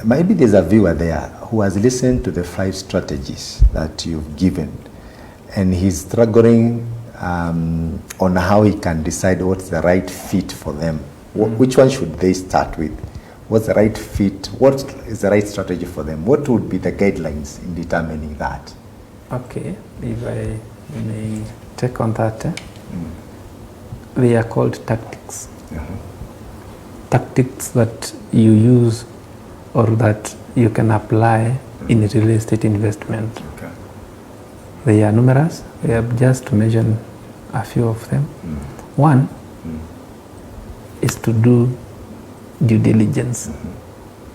maybe there's a viewer there who has listened to the 5 strategies that you've given, and he's struggling on how he can decide what's the right fit for them. Which one should they start with? What's the right fit? What is the right strategy for them? What would be the guidelines in determining that? Okay, if I may take on that, they are called tactics. Tactics that you use or that you can apply in real estate investment. Okay. They are numerous. We have just to mention a few of them. One is to do due diligence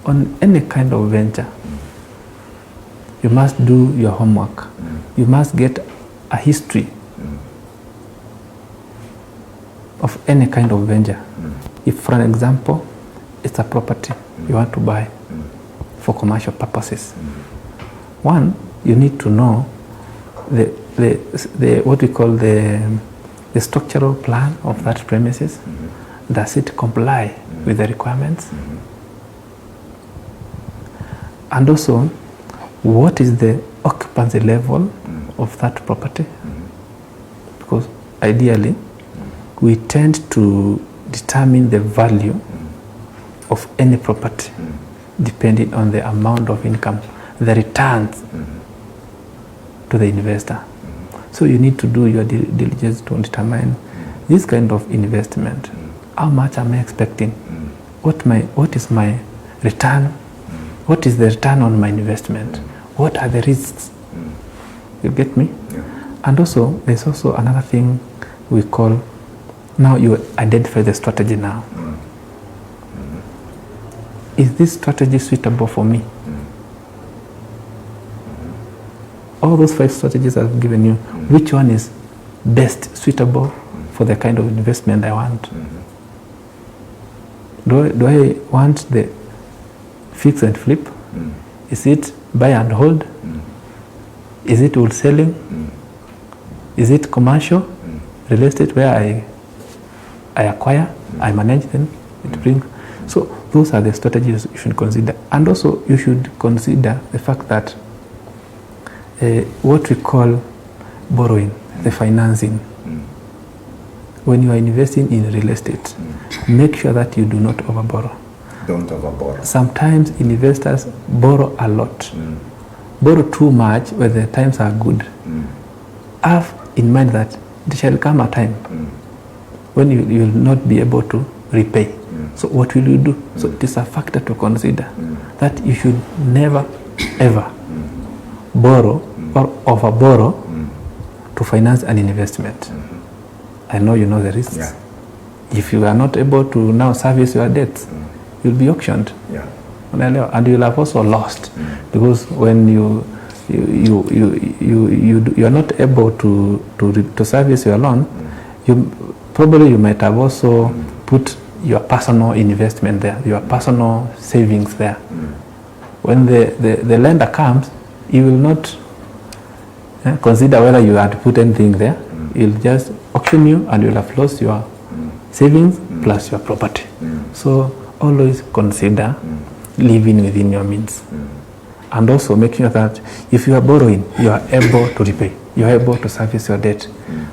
on any kind of venture. You must do your homework. You must get a history of any kind of venture. If, for an example, it's a property you want to buy for commercial purposes, one, you need to know the what we call the structural plan of that premises. Does it comply with the requirements? And also, what is the occupancy level of that property? Because ideally, we tend to determine the value of any property depending on the amount of income, the returns to the investor. So you need to do your diligence to determine this kind of investment. How much am I expecting? What is my return? What is the return on my investment? What are the risks? You get me? Yeah. And also, there's also another thing we call, now you identify the strategy now. Is this strategy suitable for me? All those 5 strategies I've given you, which one is best suitable for the kind of investment I want? Do I want the fix and flip? Is it buy and hold? Is it wholesaling? Is it commercial? Real estate where I acquire, I manage them, it brings. So those are the strategies you should consider. And also you should consider the fact that what we call borrowing, the financing. When you are investing in real estate, make sure that you do not overborrow. Don't overborrow. Sometimes investors borrow a lot. Borrow too much when the times are good. Have in mind that there shall come a time when you will not be able to repay. So what will you do? So it is a factor to consider that you should never ever borrow or overborrow to finance an investment. I know you know the risks. Yeah. If you are not able to now service your debts, you'll be auctioned. Yeah. And you'll have also lost because when you are not able to service your loan, you might have also put your personal investment there, your personal savings there. When the lender comes, he will not consider whether you had put anything there. He'll just auction you and you'll have lost your savings plus your property. So always consider living within your means. And also make sure that if you are borrowing, you are able to repay. You are able to service your debt.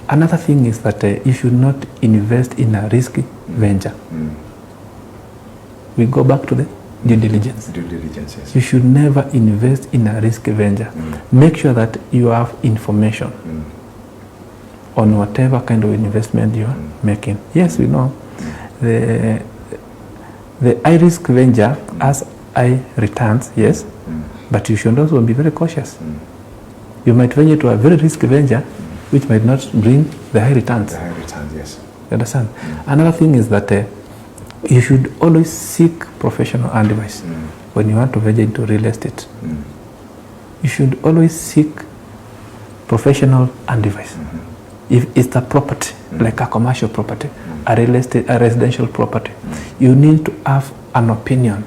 Another thing is that you should not invest in a risky venture. We go back to the due diligence. Due diligence, yes. You should never invest in a risky venture. Make sure that you have information on whatever kind of investment you are making. Yes, we know the high risk venture has high returns, yes, but you should also be very cautious. You might venture to a very risky venture which might not bring the high returns. The high returns, yes. You understand? Another thing is that you should always seek professional advice when you want to venture into real estate. You should always seek professional advice. If it's a property, like a commercial property, a real estate, a residential property, you need to have an opinion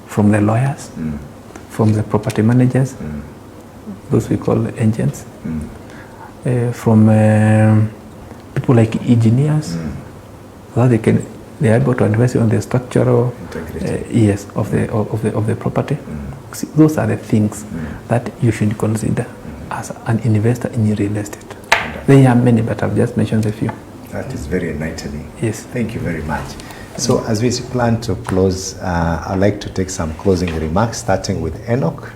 from the lawyers, from the property managers, those we call agents, from people like engineers, so that they are able to advise you on the structural yes of the property. See, those are the things that you should consider as an investor in real estate. There are many, but I've just mentioned a few. That is very enlightening. Yes. Thank you very much. So as we plan to close, I'd like to take some closing remarks, starting with Enoch.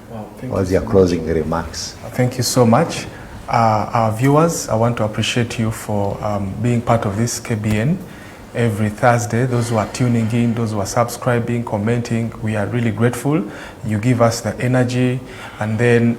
What's your closing remarks? Thank you so much. Our viewers, I want to appreciate you for being part of this KBN every Thursday. Those who are tuning in, those who are subscribing, commenting, we are really grateful. You give us the energy. And then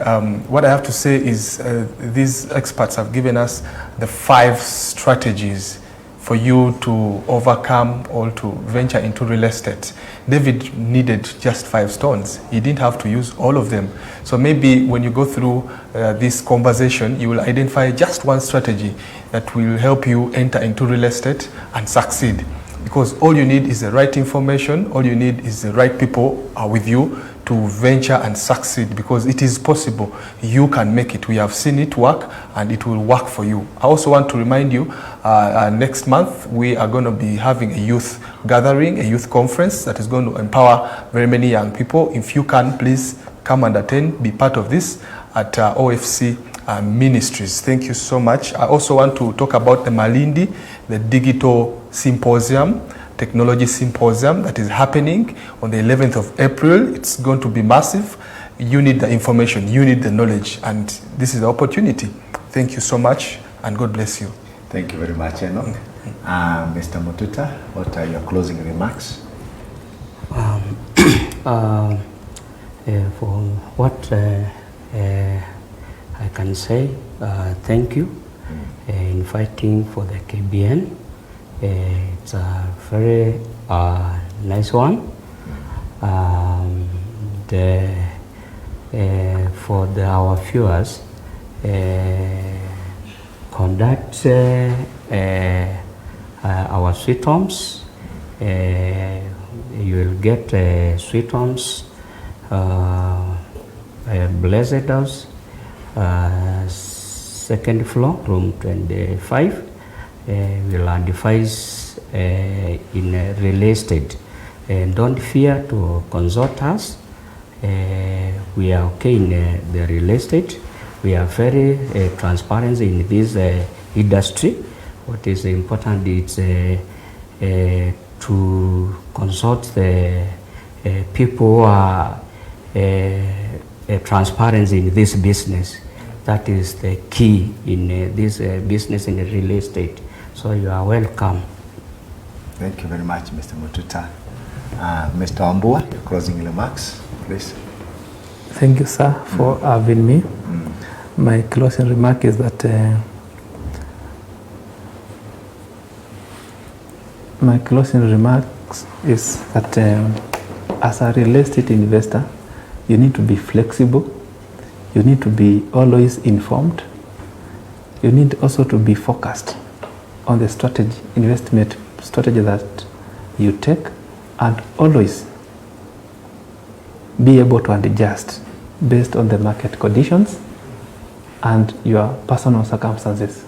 what I have to say is these experts have given us the 5 strategies for you to overcome or to venture into real estate. David needed just 5 stones. He didn't have to use all of them. So maybe when you go through this conversation, you will identify just one strategy that will help you enter into real estate and succeed. Because all you need is the right information, all you need is the right people with you to venture and succeed, because it is possible. You can make it. We have seen it work, and it will work for you. I also want to remind you, next month we are going to be having a youth gathering, a youth conference that is going to empower very many young people. If you can, please come and attend, be part of this at OFC Ministries. Thank you so much. I also want to talk about the Malindi, the Digital Symposium, Technology Symposium that is happening on the 11th of April. It's going to be massive. You need the information, you need the knowledge, and this is the opportunity. Thank you so much, and God bless you. Thank you very much, Enoch. Mr. Mututa, what are your closing remarks? For what I can say, thank you inviting for the KBN. It's a very nice one. For our viewers, conduct our sweet homes. You will get sweet homes, Blessed House, second floor, room 25. Will advise in real estate. Don't fear to consult us. We are okay in the real estate. We are very transparent in this industry. What is important is to consult the people who are transparent in this business. That is the key in this business in real estate. So you are welcome. Thank you very much, Mr. Mututa. Mr. Wambua, your closing remarks, please. Thank you, sir, for having me. My closing remark is that as a real estate investor, you need to be flexible. You need to be always informed. You need also to be focused on the strategy, investment strategy that you take, and always be able to adjust based on the market conditions and your personal circumstances.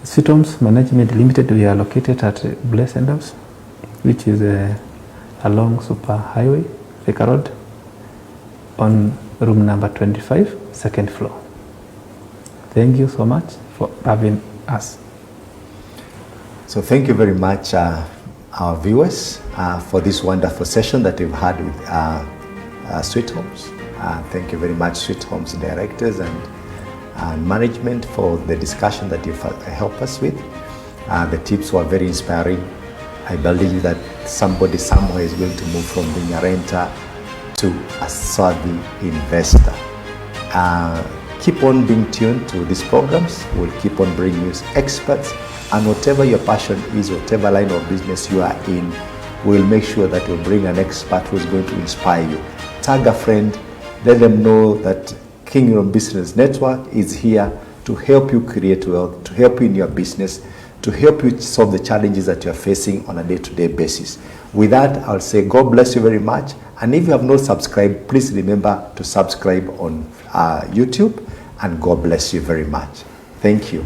Sweet Homes Management Limited, we are located at Blessed House, which is along Super Highway, Thika Road, on room number 25, second floor. Thank you so much for having us. So thank you very much, our viewers, for this wonderful session that we've had with Sweet Homes. Thank you very much, Sweet Homes directors and management, for the discussion that you've helped us with. The tips were very inspiring. I believe that somebody somewhere is going to move from being a renter to a savvy investor. Keep on being tuned to these programs. We'll keep on bringing you experts, and whatever your passion is, whatever line of business you are in, we'll make sure that we'll bring an expert who's going to inspire you. Tag a friend, let them know that Kingdom Business Network is here to help you create wealth, to help you in your business, to help you solve the challenges that you're facing on a day-to-day basis. With that, I'll say God bless you very much. And if you have not subscribed, please remember to subscribe on YouTube, and God bless you very much. Thank you.